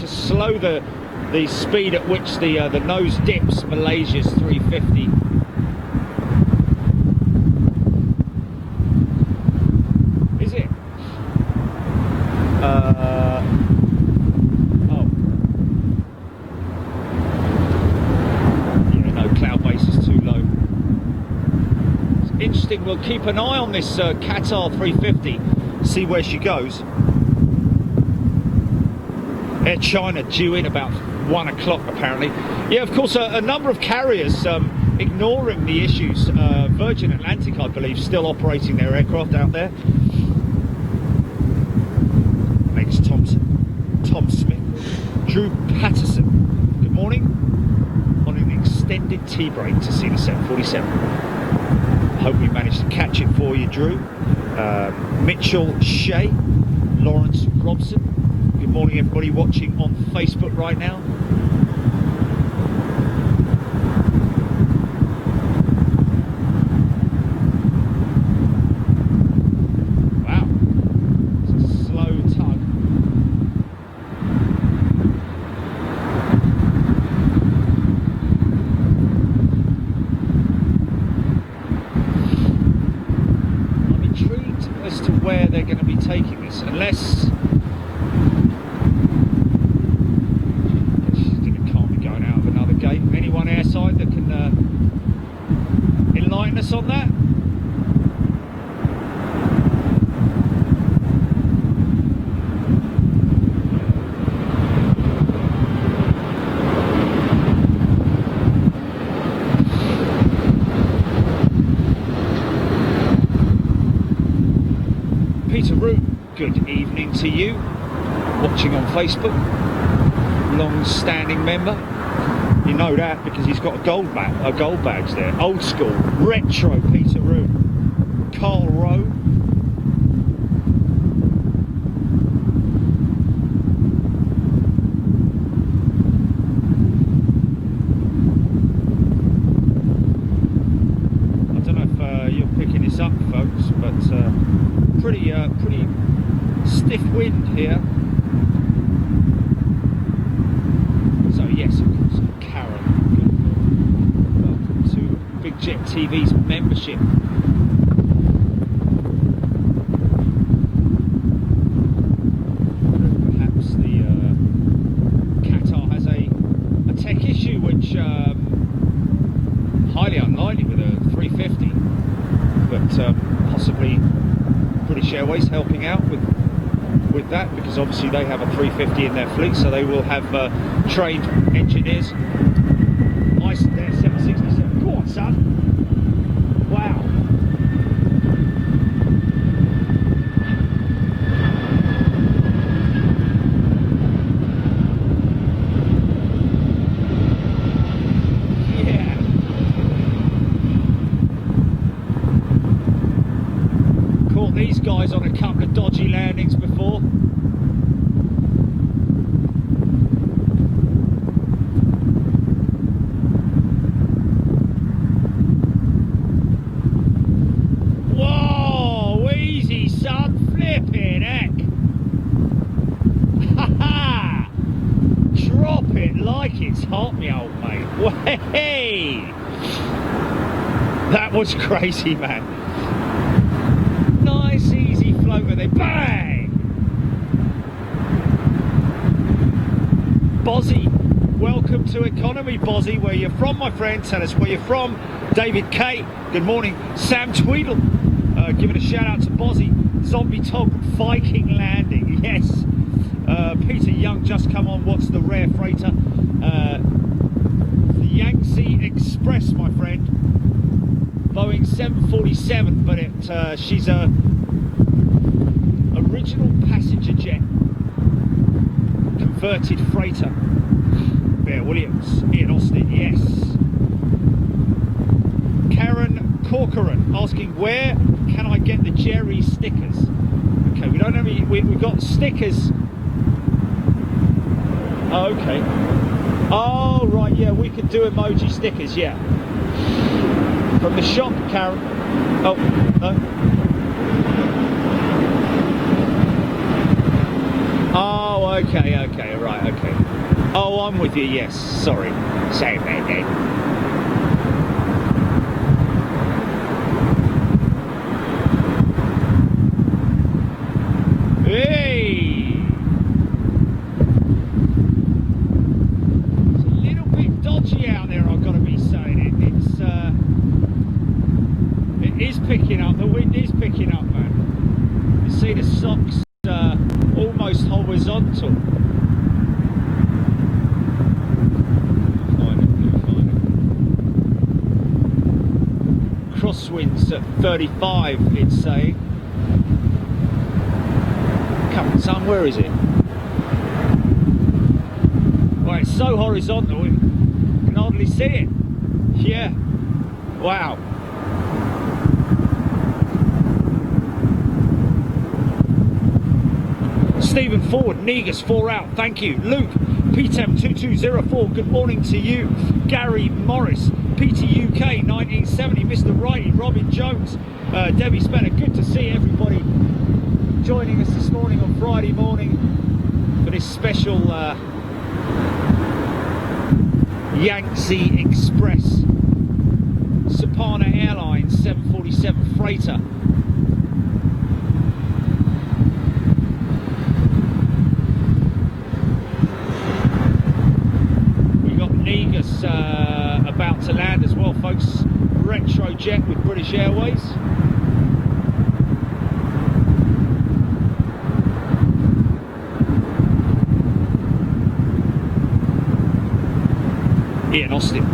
speed at which the nose dips Malaysia's 350. Is it? Oh. Yeah, no, cloud base is too low. It's interesting. We'll keep an eye on this Qatar 350, see where she goes. Air China due in about 1 o'clock apparently. Yeah, of course, a number of carriers ignoring the issues. Virgin Atlantic, I believe, still operating their aircraft out there. Makes Tom Smith. Drew Patterson, good morning. On an extended tea break to see the 747. Hope we managed to catch it for you, Drew. Mitchell Shea, Lawrence Robson. Good morning, everybody watching on Facebook right now. Wow, it's a slow tug. I'm intrigued as to where they're going to be taking this, unless... Anyone airside that can enlighten us on that? Peter Root, good evening to you. Watching on Facebook, long-standing member. You know that because he's got a gold badge there. Old school, retro Peter Root. Carl Rowe. I don't know if you're picking this up, folks, but pretty stiff wind here. So yes, of course, Karen, welcome to Big Jet TV's membership. Perhaps the Qatar has a tech issue, which highly unlikely with a 350, but possibly British Airways helping out with that, because obviously they have a 350 in their fleet, so they will have trained engineers. Nice there, 767. Go on, son. Wow. Yeah. Caught these guys on a couple of dodgy landings before. It's hot, me old mate. Way! That was crazy, man. Nice, easy floater there. Bang! Bozzy, welcome to Economy, Bozzy. Where you're from, my friend? Tell us where you're from. David K, good morning. Sam Tweedle, giving a shout out to Bozzy. Zombie Tog Viking landing. Yes. Peter Young just come on. What's the rare freighter? The Yangtze Express, my friend. Boeing 747, but she's a original passenger jet converted freighter. Bear Williams, Ian Austin, yes. Karen Corcoran asking, where can I get the Jerry stickers? Okay, we don't have any, we've got stickers. Oh, okay. Oh, right, yeah, we can do emoji stickers, yeah. From the shop, Karen. Oh, no. Oh, okay, okay, right, okay. Oh, I'm with you, yes, sorry. Say that then. Hey! It's a little bit dodgy out there, I've got to be saying. It is picking up, the wind is picking up, man. You see the socks almost horizontal. Crosswinds at 35, it's saying. Come on, son, where is it? Well, it's so horizontal, you can hardly see it. Yeah. Wow. Stephen Ford, Negus 4 out, thank you. Luke, PTEM2204, good morning to you. Gary Morris, PTUK 1970, Mr. Righty, Robin Jones, Debbie Spencer, good to see everybody joining us this morning on Friday morning for this special Yangtze Express Sapana Airlines 747 freighter. Negus about to land as well, folks. Retrojet with British Airways. Ian Austin,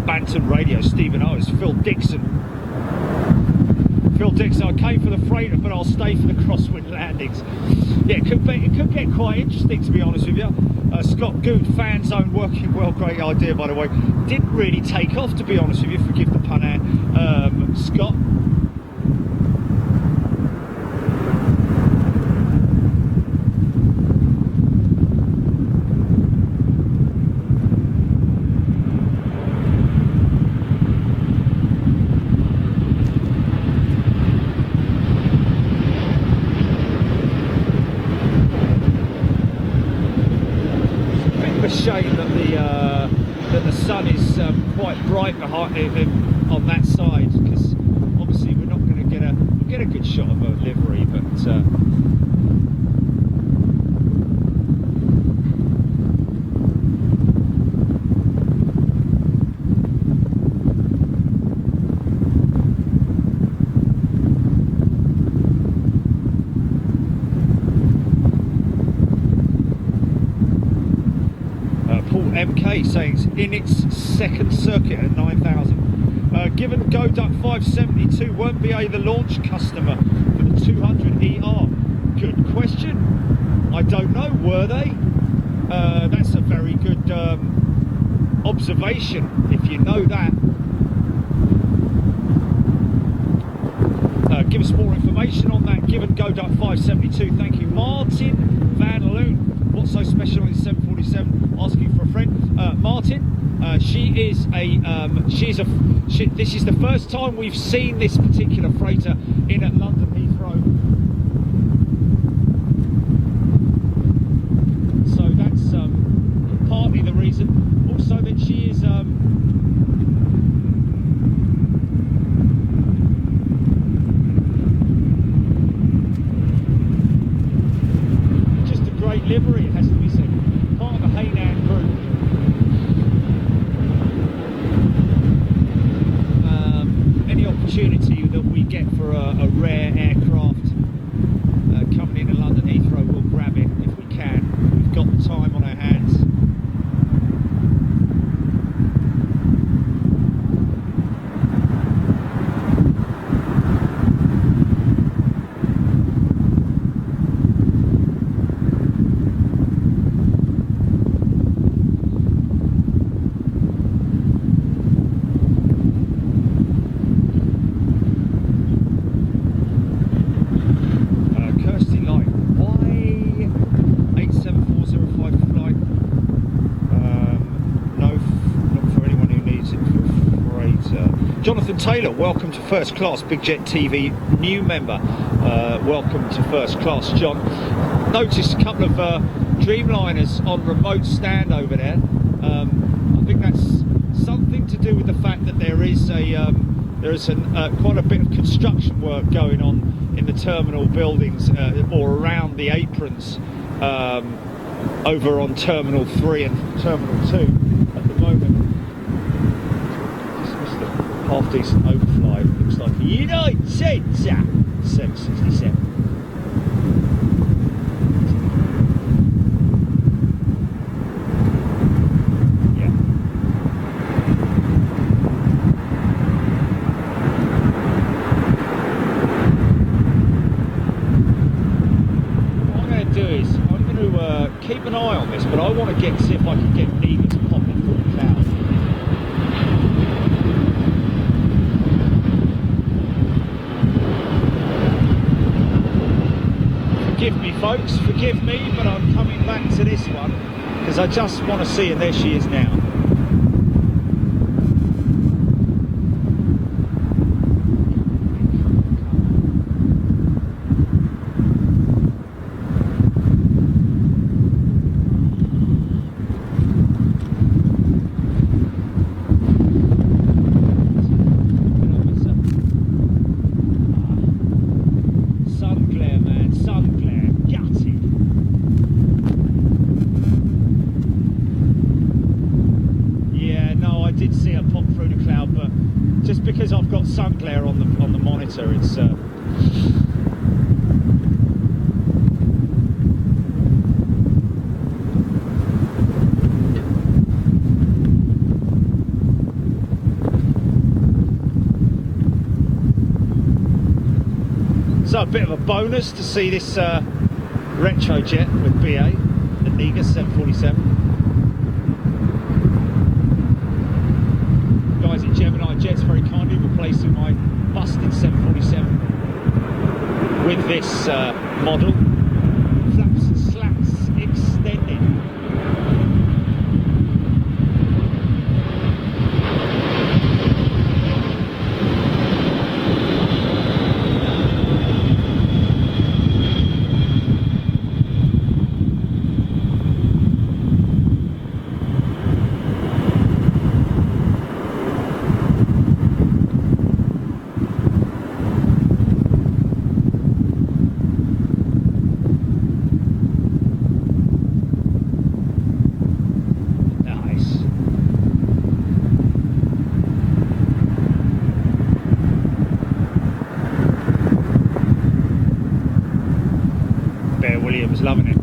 Bantam Radio, Stephen Owens, Phil Dixon. Phil Dixon, I came for the freighter, but I'll stay for the Crosswind landings. Yeah, it could get quite interesting, to be honest with you. Scott Good, fan zone working well, great idea by the way. Didn't really take off, to be honest with you, forgive the pun out. Scott. Shame that the sun is quite bright behind on that side, because obviously we're not going to get a good shot of a livery, but MK saying it's in its second circuit at 9,000. Given Go Duck 572, weren't BA the launch customer for the 200ER? Good question. I don't know, were they? That's a very good observation, if you know that. Give us more information on that. Given Go Duck 572, thank you. Martin Van Loon, what's so special in 747? Asking for a friend. Martin, this is the first time we've seen this particular freighter in at London Heathrow. So that's partly the reason. Also that she is just a great livery, it has to be said. Part of the Hainan group. Any opportunity that we get for a rare aircraft coming into London Heathrow, we'll grab it if we can. We've got the time on our hands. Jonathan Taylor, welcome to First Class. Big Jet TV new member. Welcome to First Class, John. Noticed a couple of Dreamliners on remote stand over there. I think that's something to do with the fact that there is quite a bit of construction work going on in the terminal buildings or around the aprons over on Terminal 3 and Terminal 2 at the moment. Just missed a half decent overfly. Looks like a United States 767. Keep an eye on this, but I want to see if I can get Negus popping through the cloud. Forgive me, folks, forgive me, but I'm coming back to this one because I just want to see, and there she is now. Because I've got sun glare on the monitor, it's so a bit of a bonus to see this retro jet with BA, the Negus 747. Guys at Gemini Jets very kindly replacing my busted 747 with this model. Flaps and slats extended. Loving it.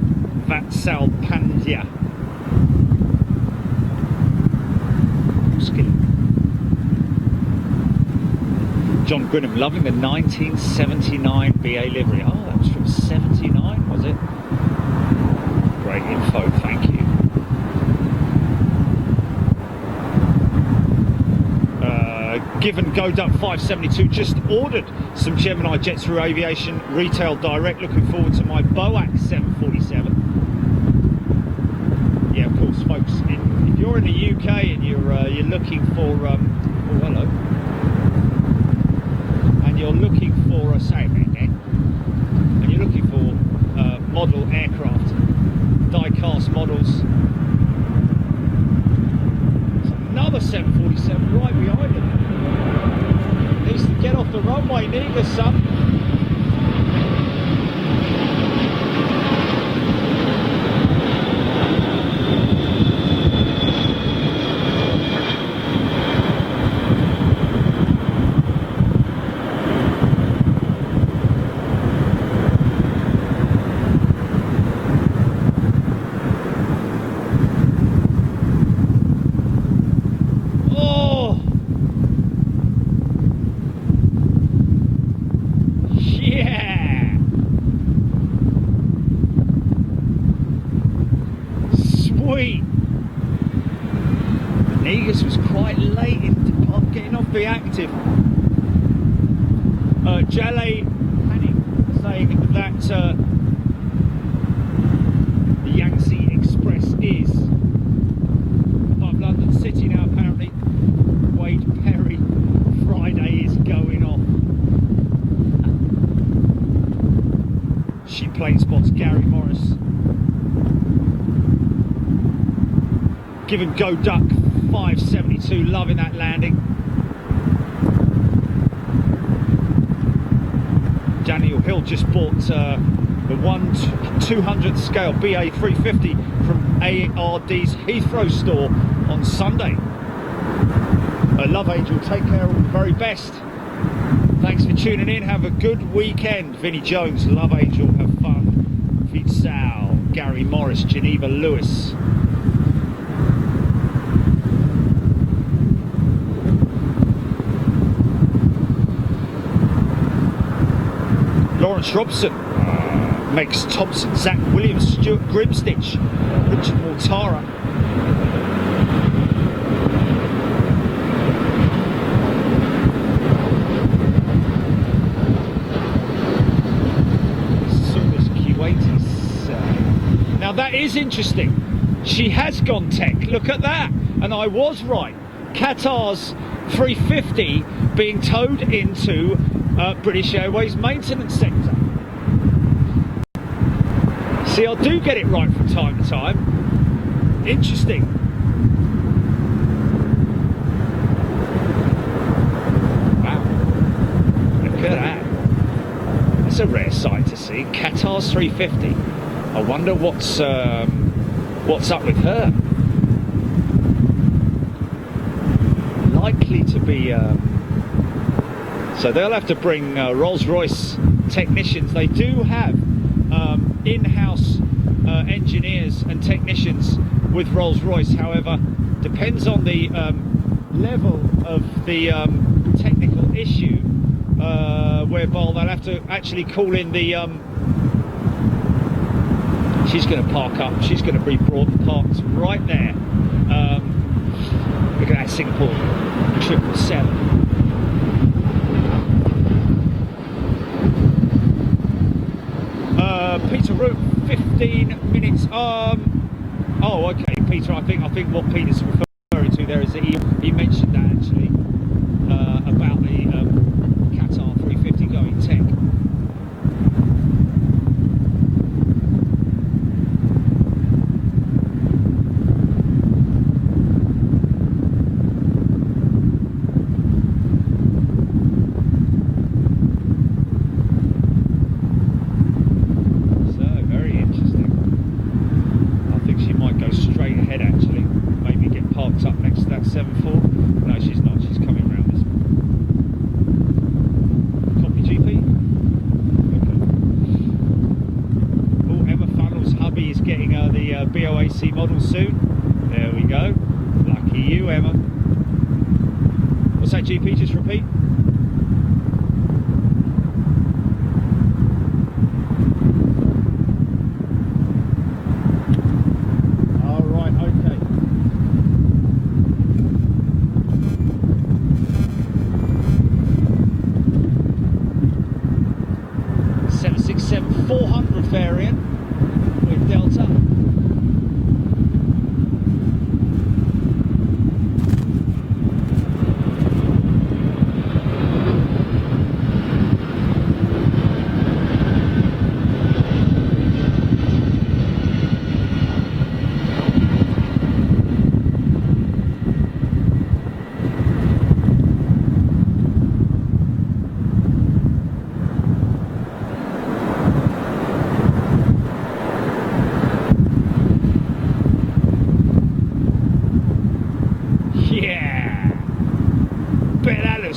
Vatsal Pandya. John Grinham, loving the 1979 BA livery. Oh, that was from 79, was it? Great info, thank you. Given GoDuck 572 just ordered some Gemini jets through Aviation Retail Direct. Looking forward to my Boeing 747. Yeah, of course, folks. If you're in the UK and you're looking for oh hello, and you're looking for a and you're looking for model aircraft, die-cast models. There's another 747 right behind them. Needs to get off the runway, Negus, son. Negus was quite late in getting off the active. Jaleh Panic saying that the Yangtze Express is above London City now, apparently. Wade Perry plane spots Gary Morris. Give him go duck 572, loving that landing. Daniel Hill just bought the 1/200th scale BA 350 from ARD's Heathrow store on Sunday. Love Angel, take care, all the very best. Thanks for tuning in, have a good weekend. Vinnie Jones, Love Angel, have fun. Feed Sal, Gary Morris, Geneva Lewis. Lawrence Robson, Megs Thompson, Zach Williams, Stuart Grimstitch, Richard Mortara. Service Q80s. Now that is interesting. She has gone tech. Look at that. And I was right. Qatar's 350 being towed into British Airways maintenance centre. See, I do get it right from time to time. Interesting. Wow. Look at that. That's a rare sight to see. Qatar's 350. I wonder what's up with her. Likely to be... so they'll have to bring Rolls-Royce technicians. They do have in-house engineers and technicians with Rolls-Royce. However, depends on the level of the technical issue, whereby they'll have to actually call in the... she's going to park up. She's going to be parked right there. Look at that Singapore 777. Peter Root, 15 minutes. Oh, okay, Peter. I think what Peter's referring to there is that he mentioned that actually about the Qatar 350 going tech. BOAC model soon. There we go. Lucky you, Emma. What's that, GP? Just repeat. All right, okay. 767-400 variant with Delta.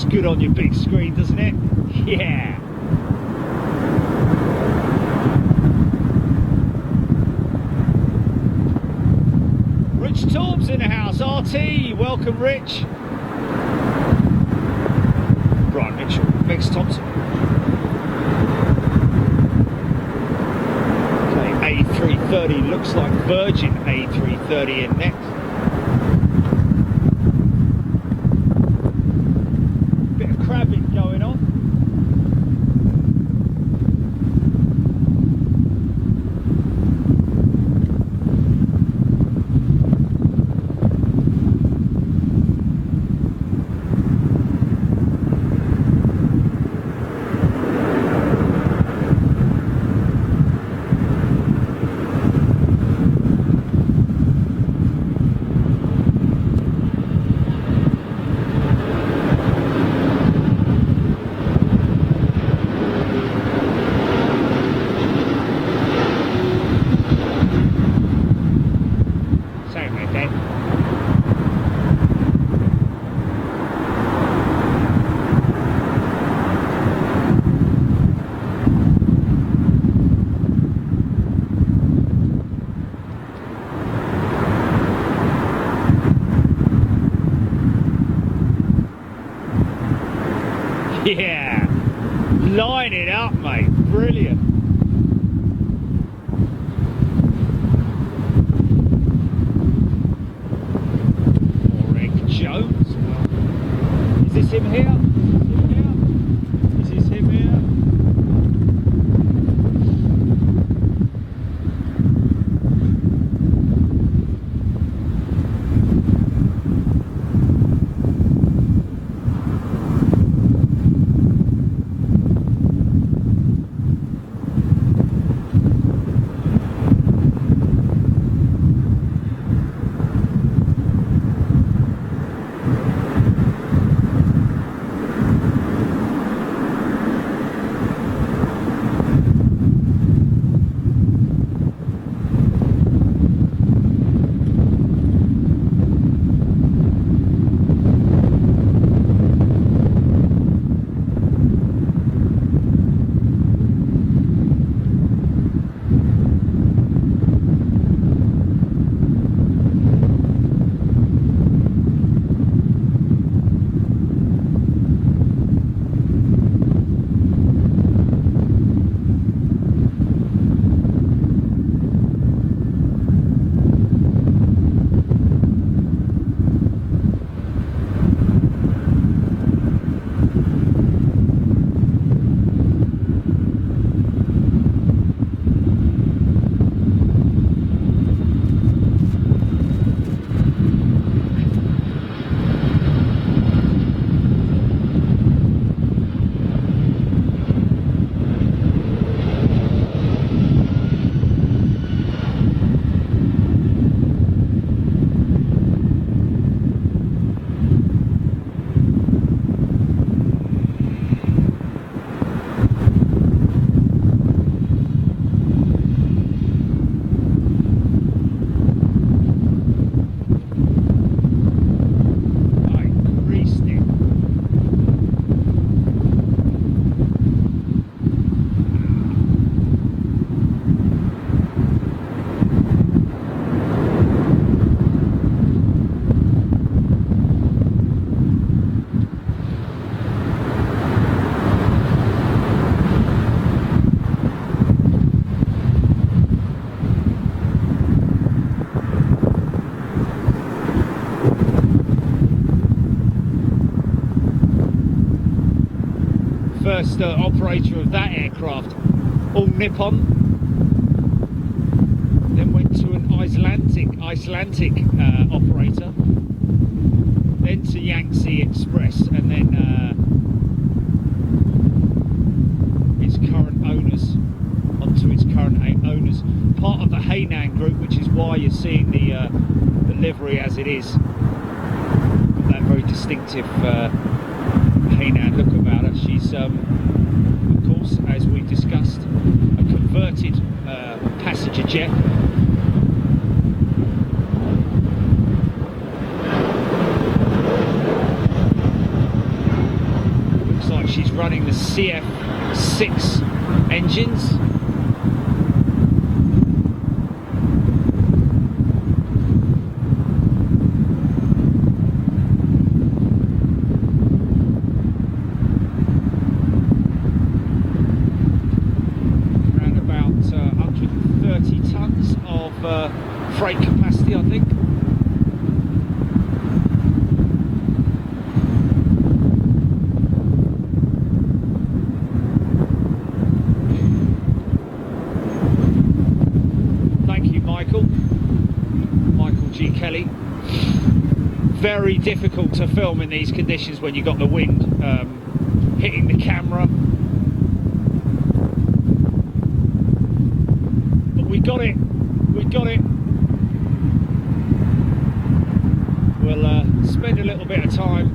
Good on your big screen, doesn't it? Yeah. Rich Torbs in the house. RT, welcome, Rich. Brian Mitchell, Megs Thompson. Okay, A330 looks like Virgin A330 in next. Crabbing going on. Yeah, line it up, mate. Brilliant. Jones. Is this him here? Is this him here? First operator of that aircraft, all Nippon. Then went to an Icelandic operator. Then to Yangtze Express, and then its current owners, onto its current owners. Part of the Hainan group, which is why you're seeing the livery as it is. That very distinctive Hainan look about her. She's, of course, as we discussed, a converted passenger jet. Looks like she's running the CF6 engines. Freight capacity, I think. Thank you, Michael G. Kelly. Very difficult to film in these conditions when you've got the wind hitting the camera. But we got it. We'll spend a little bit of time,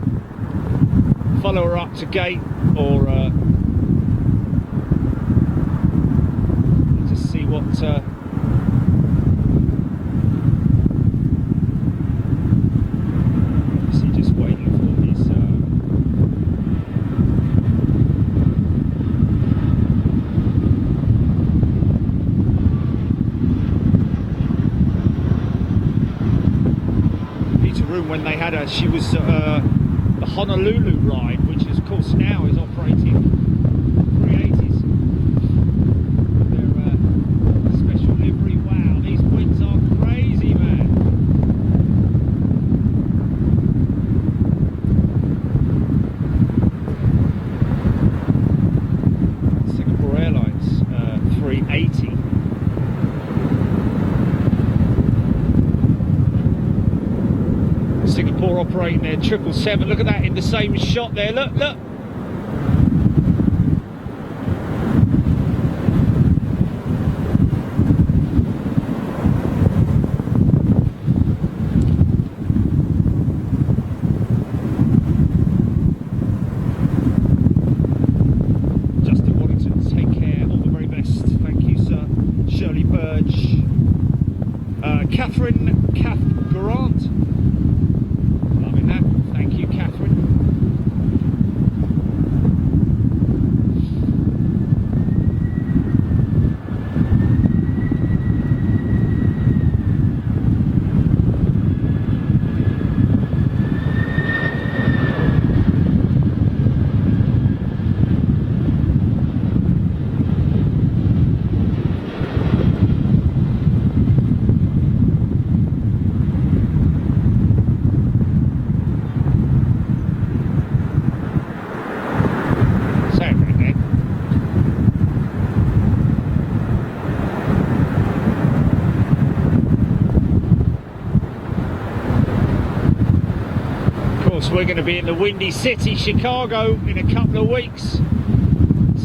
follow her up to gate, or just see what just waiting for his when they had her, she was the Honolulu ride, which of course now is operated Yeah, 777. Look at that in the same shot there. Look, look. Kath Grant, loving that. Thank you, Catherine. We're going to be in the windy city, Chicago, in a couple of weeks,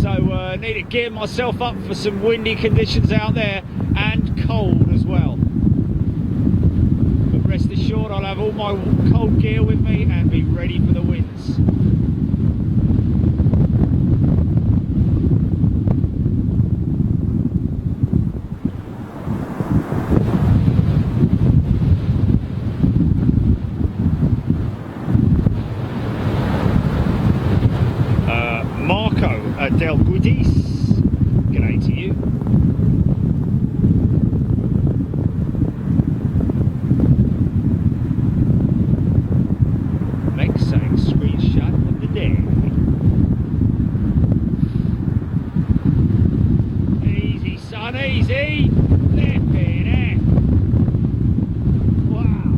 so need to gear myself up for some windy conditions out there and cold as well. But rest assured, I'll have all my cold gear with me and be ready for the winds. Del Goodies, g'day to you. Next saying screenshot of the day. Easy son, easy. Flipping it. Wow.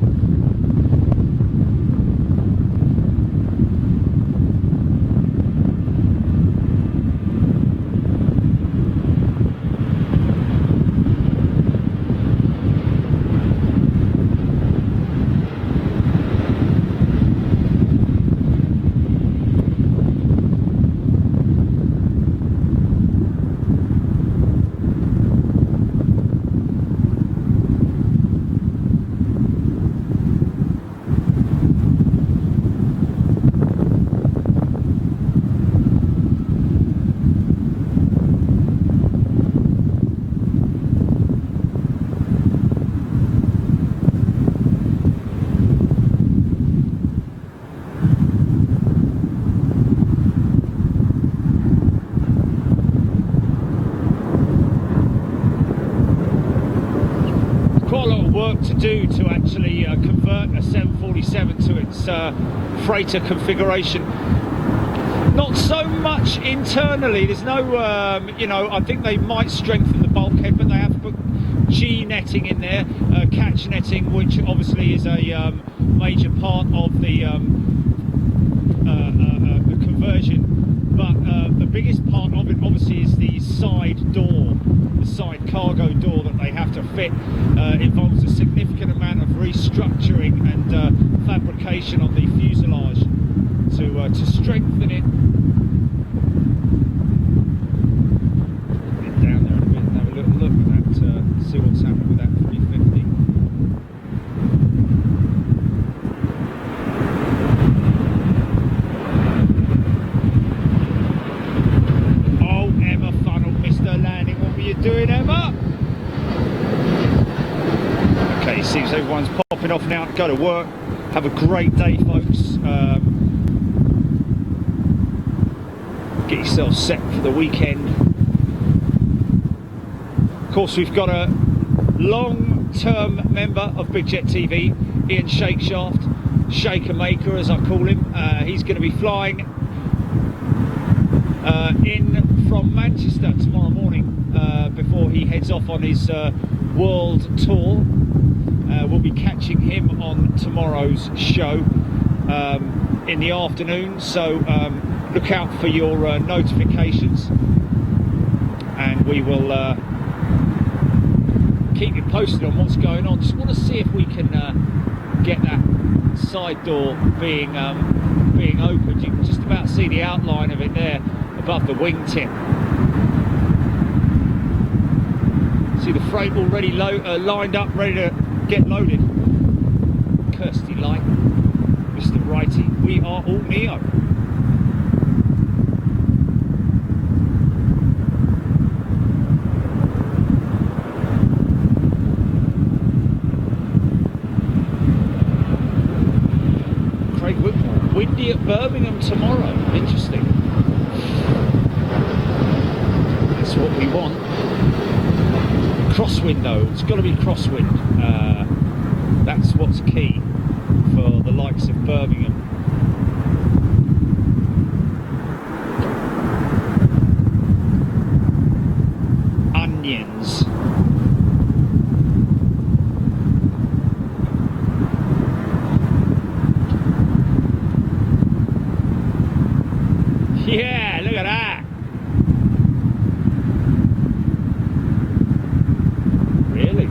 To do to actually convert a 747 to its freighter configuration. Not so much internally. There's no, you know, I think they might strengthen the bulkhead, but they have put G netting in there, catch netting, which obviously is a major part of the conversion. But the biggest part of it obviously is the side door, the side cargo door that they have to fit. Involves a significant amount of restructuring and fabrication on the fuselage to strengthen it. Get down there a bit and have a little look at that, see what's happening with that 350. Doing Emma? Okay, seems everyone's popping off now to go to work. Have a great day, folks. Get yourself set for the weekend. Of course, we've got a long-term member of Big Jet TV, Ian Shakeshaft, Shaker Maker as I call him. He's going to be flying in from Manchester tomorrow morning. Before he heads off on his world tour. We'll be catching him on tomorrow's show in the afternoon, so look out for your notifications and we will keep you posted on what's going on. Just want to see if we can get that side door being opened. You can just about see the outline of it there above the wingtip. See the freight already lined up, ready to get loaded. Kirsty Light, Mr. Righty, we are all Neo. Craig Whitmore, windy at Birmingham tomorrow. Interesting. That's what we want. Crosswind though, it's got to be crosswind. That's what's key for the likes of Birmingham. Onions. Yeah, look at that. Really?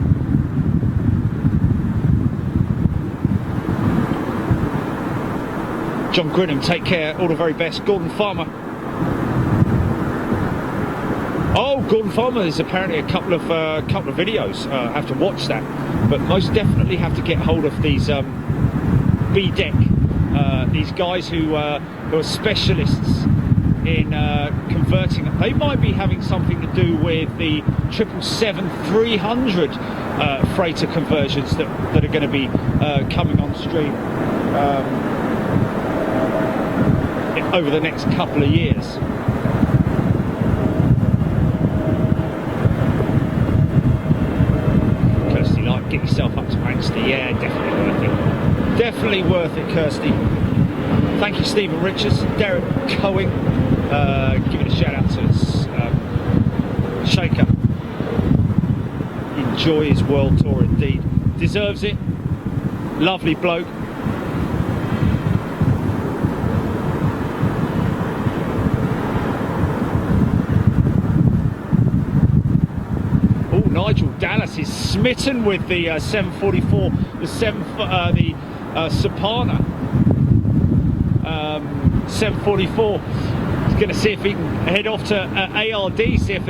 John Grinham, take care, all the very best. Gordon Farmer. Oh, Gordon Farmer, there's apparently a couple of videos. I have to watch that, but most definitely have to get hold of these B-Deck, these guys who are specialists in converting. They might be having something to do with the 777-300 freighter conversions that are going to be coming on stream over the next couple of years. Kirsty Light, get yourself up to Manchester. Yeah, definitely worth it. Definitely worth it, Kirsty. Thank you, Stephen Richards, Derek Coing. Giving a shout out to Shaker. Enjoy his world tour indeed. Deserves it. Lovely bloke. Nigel Dallas is smitten with the 744, the Sapana 744. He's going to see if he can head off to ARD, see if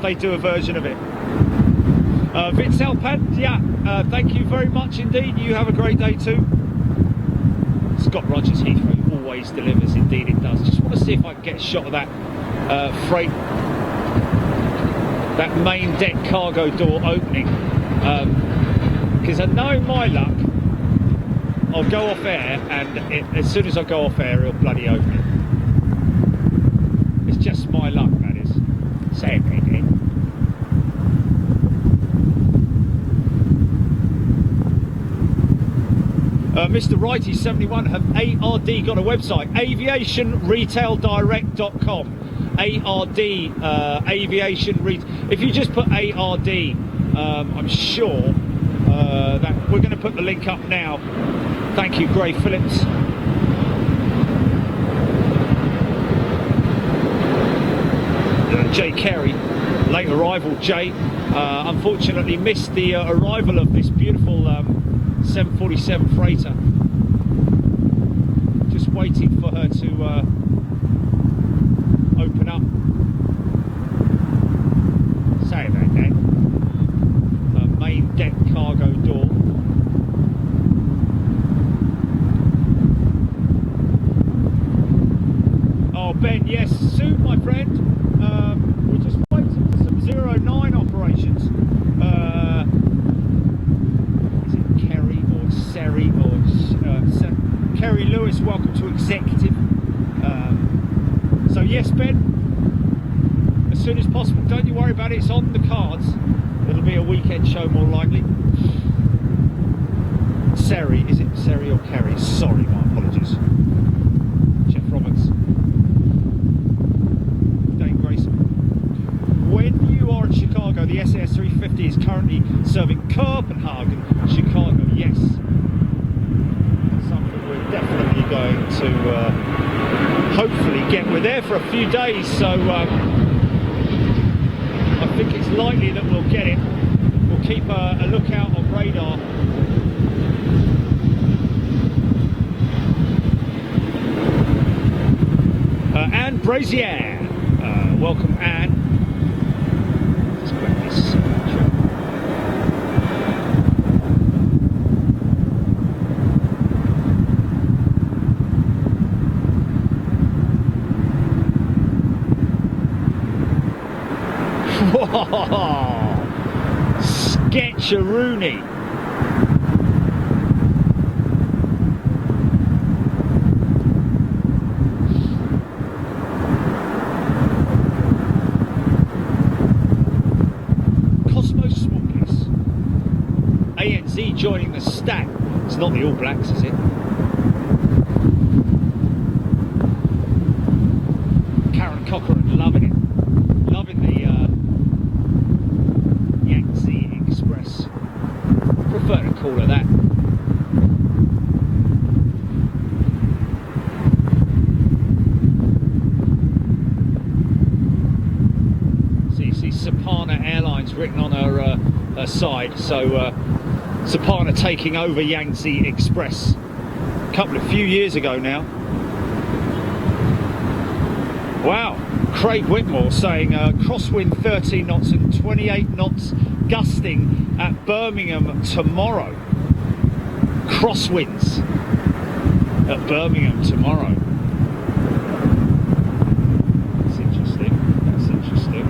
they do a version of it. Vince Alpan, yeah, thank you very much indeed. You have a great day too. Scott Rogers, Heathrow always delivers. Indeed, it does. Just want to see if I can get a shot of that freight. That main deck cargo door opening, because I know my luck, I'll go off air and as soon as I go off air it'll bloody open it. It's just my luck, that is. Say it, baby. Mr. Righty 71, have ARD got a website? aviationretaildirect.com. ARD, aviation retail. If you just put ARD, I'm sure that we're going to put the link up now. Thank you, Gray Phillips. Jay Carey, late arrival. Jay unfortunately missed the arrival of this beautiful 747 freighter. Just waiting for her to open up. Sorry about that. The main deck cargo door. Oh, Ben, yes, soon, my friend. We're just waiting for some 09 operations. Is it Kerry or Seri or Kerry Lewis? Welcome to Executive. So yes, Ben, as soon as possible. Don't you worry about it, it's on the cards. It'll be a weekend show more likely. Seri, is it Seri or Kerry? Sorry, my apologies. Jeff Roberts. Dane Grayson. When you are in Chicago, the SAS 350 is currently serving Copenhagen, Chicago, yes. That's something we're definitely going to hopefully get. We're there for a few days, so I think it's likely that we'll get it. We'll keep a lookout on radar. Anne Brazier. Welcome, Anne. Let's grab this. Whoa! Sketcheroony. ANZ joining the stack. It's not the All Blacks, is it? Karen Cochrane loving it. Loving the Yangtze Express. Prefer to call her that. So you see Sapana Airlines written on her side. So Sapana taking over Yangtze Express a few years ago now. Wow, Craig Whitmore saying crosswind 13 knots and 28 knots gusting at Birmingham tomorrow. Crosswinds at Birmingham tomorrow. That's interesting. That's interesting.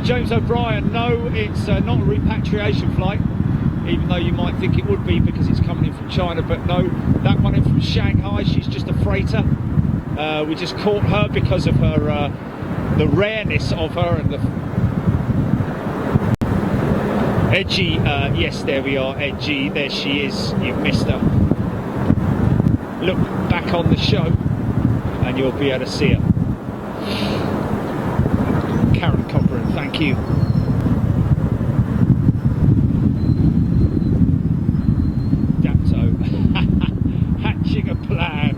James O'Brien, no, it's not a repatriation flight, even though you might think it would be because it's coming in from China, but no, that one in from Shanghai, she's just a freighter. We just caught her because of her, the rareness of her and the... Edgy, yes, there we are, Edgy, there she is, you've missed her. Look back on the show and you'll be able to see her. Karen Cochrane, thank you. Dapto, hatching a plan.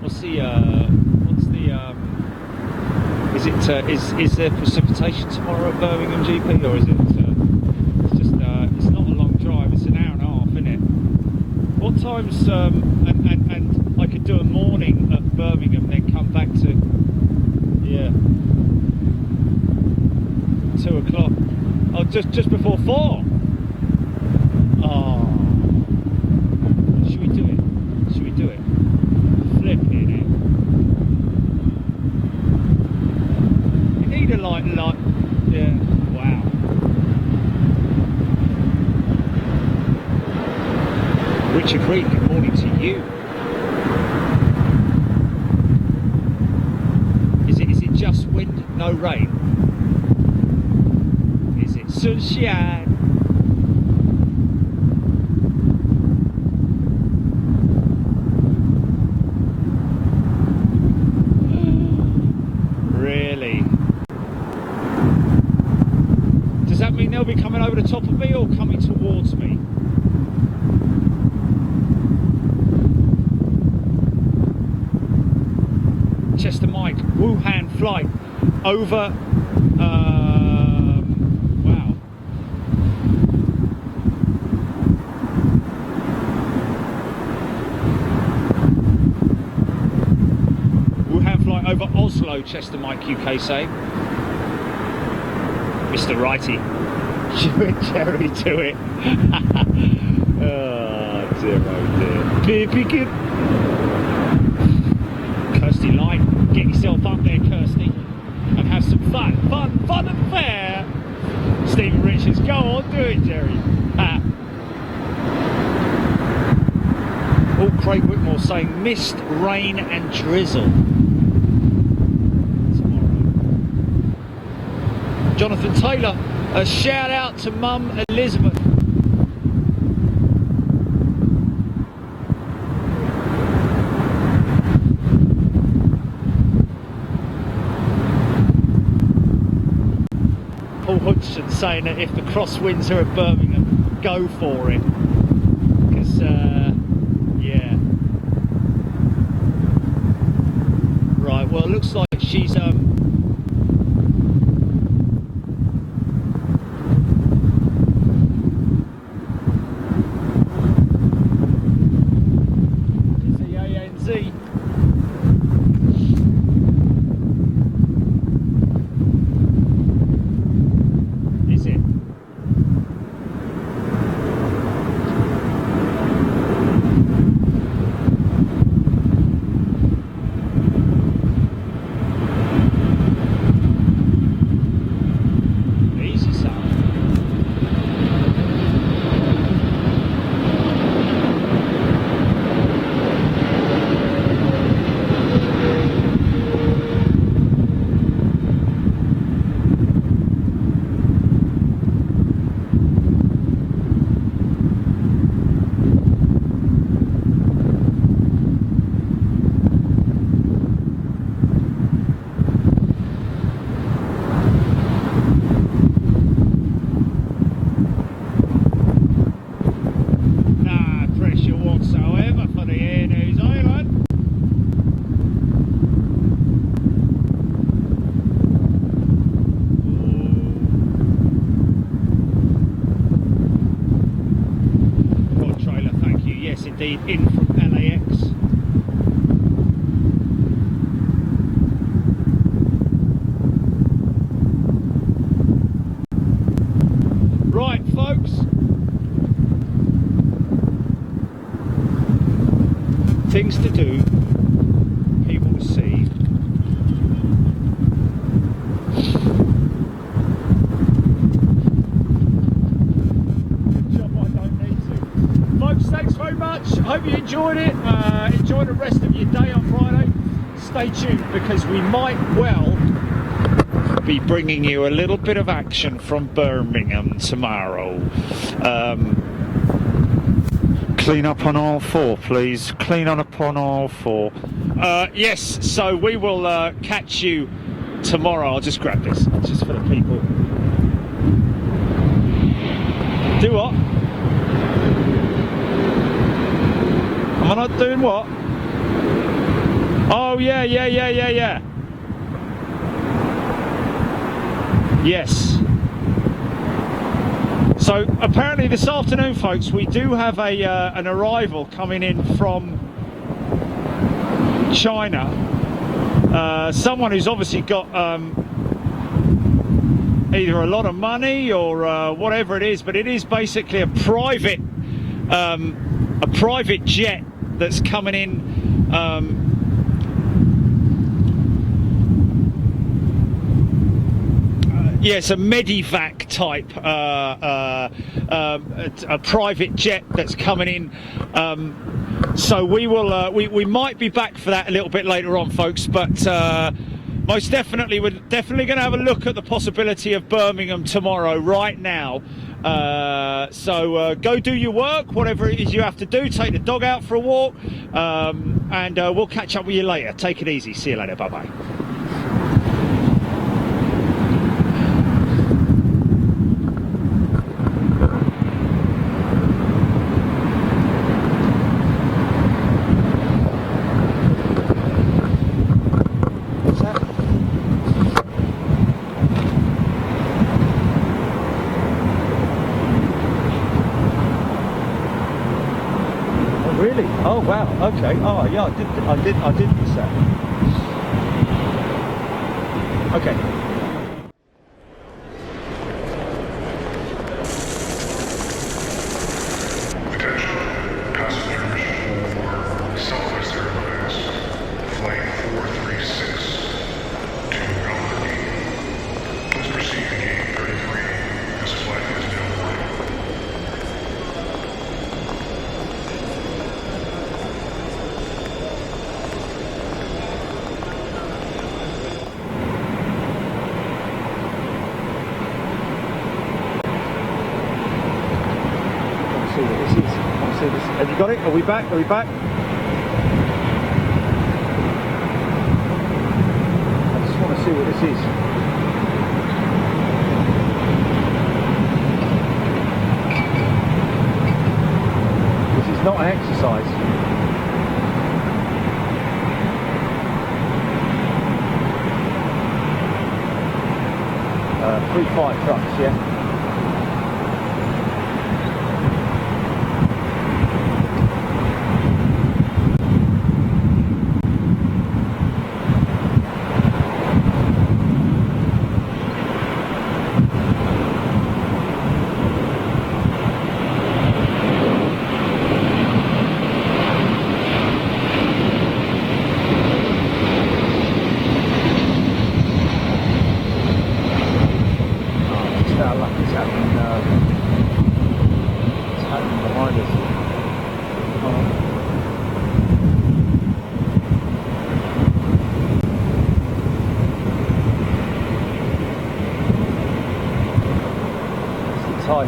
What's the? Is there precipitation tomorrow at Birmingham GP, or is it? It's just it's not a long drive. It's an hour and a half, isn't it? What times? And I could do a morning at Birmingham, then come back to, yeah, 2 o'clock. Oh, just before 4. Oh, should we do it? Should we do it? Flipping it. You need a light, yeah. Wow. Richard Reed, good morning to you. Just wind, no rain. Is it sunshine? Really? Does that mean they'll be coming over the top of me or coming towards me? Chester Mike, Wuhan flight over, wow. Wuhan flight over Oslo, Chester Mike UK saying. Mr. Righty, Jerry to it. Oh dear, oh dear. Baby good. Kirsty Line, get yourself up there, Kirsty, and have some fun and fair. Stephen Richards, go on, do it, Jerry. Oh, Craig Whitmore saying mist, rain and drizzle tomorrow. Jonathan Taylor, a shout out to Mum Elizabeth. Hudson saying that if the crosswinds are at Birmingham, go for it. Because, yeah. well, it looks like she's indeed in from LAX. Right, folks, things to do, people to see. Thanks very much. Hope you enjoyed it. Enjoy the rest of your day on Friday. Stay tuned because we might well be bringing you a little bit of action from Birmingham tomorrow. Clean up on all four, please. Clean up on all four. Yes, so we will catch you tomorrow. I'll just grab this just for the people. Do what? Am I not doing what? Oh, yeah. Yes. So apparently this afternoon, folks, we do have a an arrival coming in from China. Someone who's obviously got either a lot of money or whatever it is, but it is basically a private jet that's coming in. Yes, a Medivac type, a private jet that's coming in. So we will, we might be back for that a little bit later on, folks. But most definitely, we're definitely going to have a look at the possibility of Birmingham tomorrow. Right now. So go do your work, whatever it is you have to do. Take the dog out for a walk, and we'll catch up with you later. Take it easy. See you later. Bye bye. Really? Oh wow. Okay. Oh yeah. I did miss that. Okay. Attention, passengers for Southwest Airlines, flight 436 to Melbourne. Please proceed to gate 33. This flight is now boarding. Have you got it? Are we back? Are we back? I just want to see what this is. This is not an exercise. 2 fire trucks, yeah.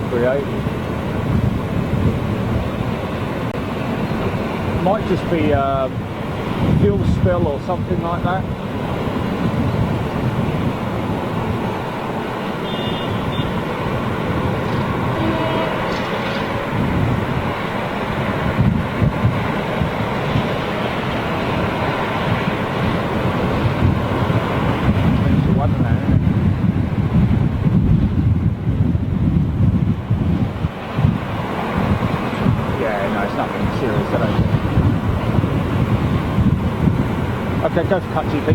Created. Might just be a fuel spill or something like that. Okay, go for cut GP.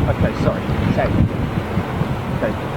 Okay, sorry. 10. Okay.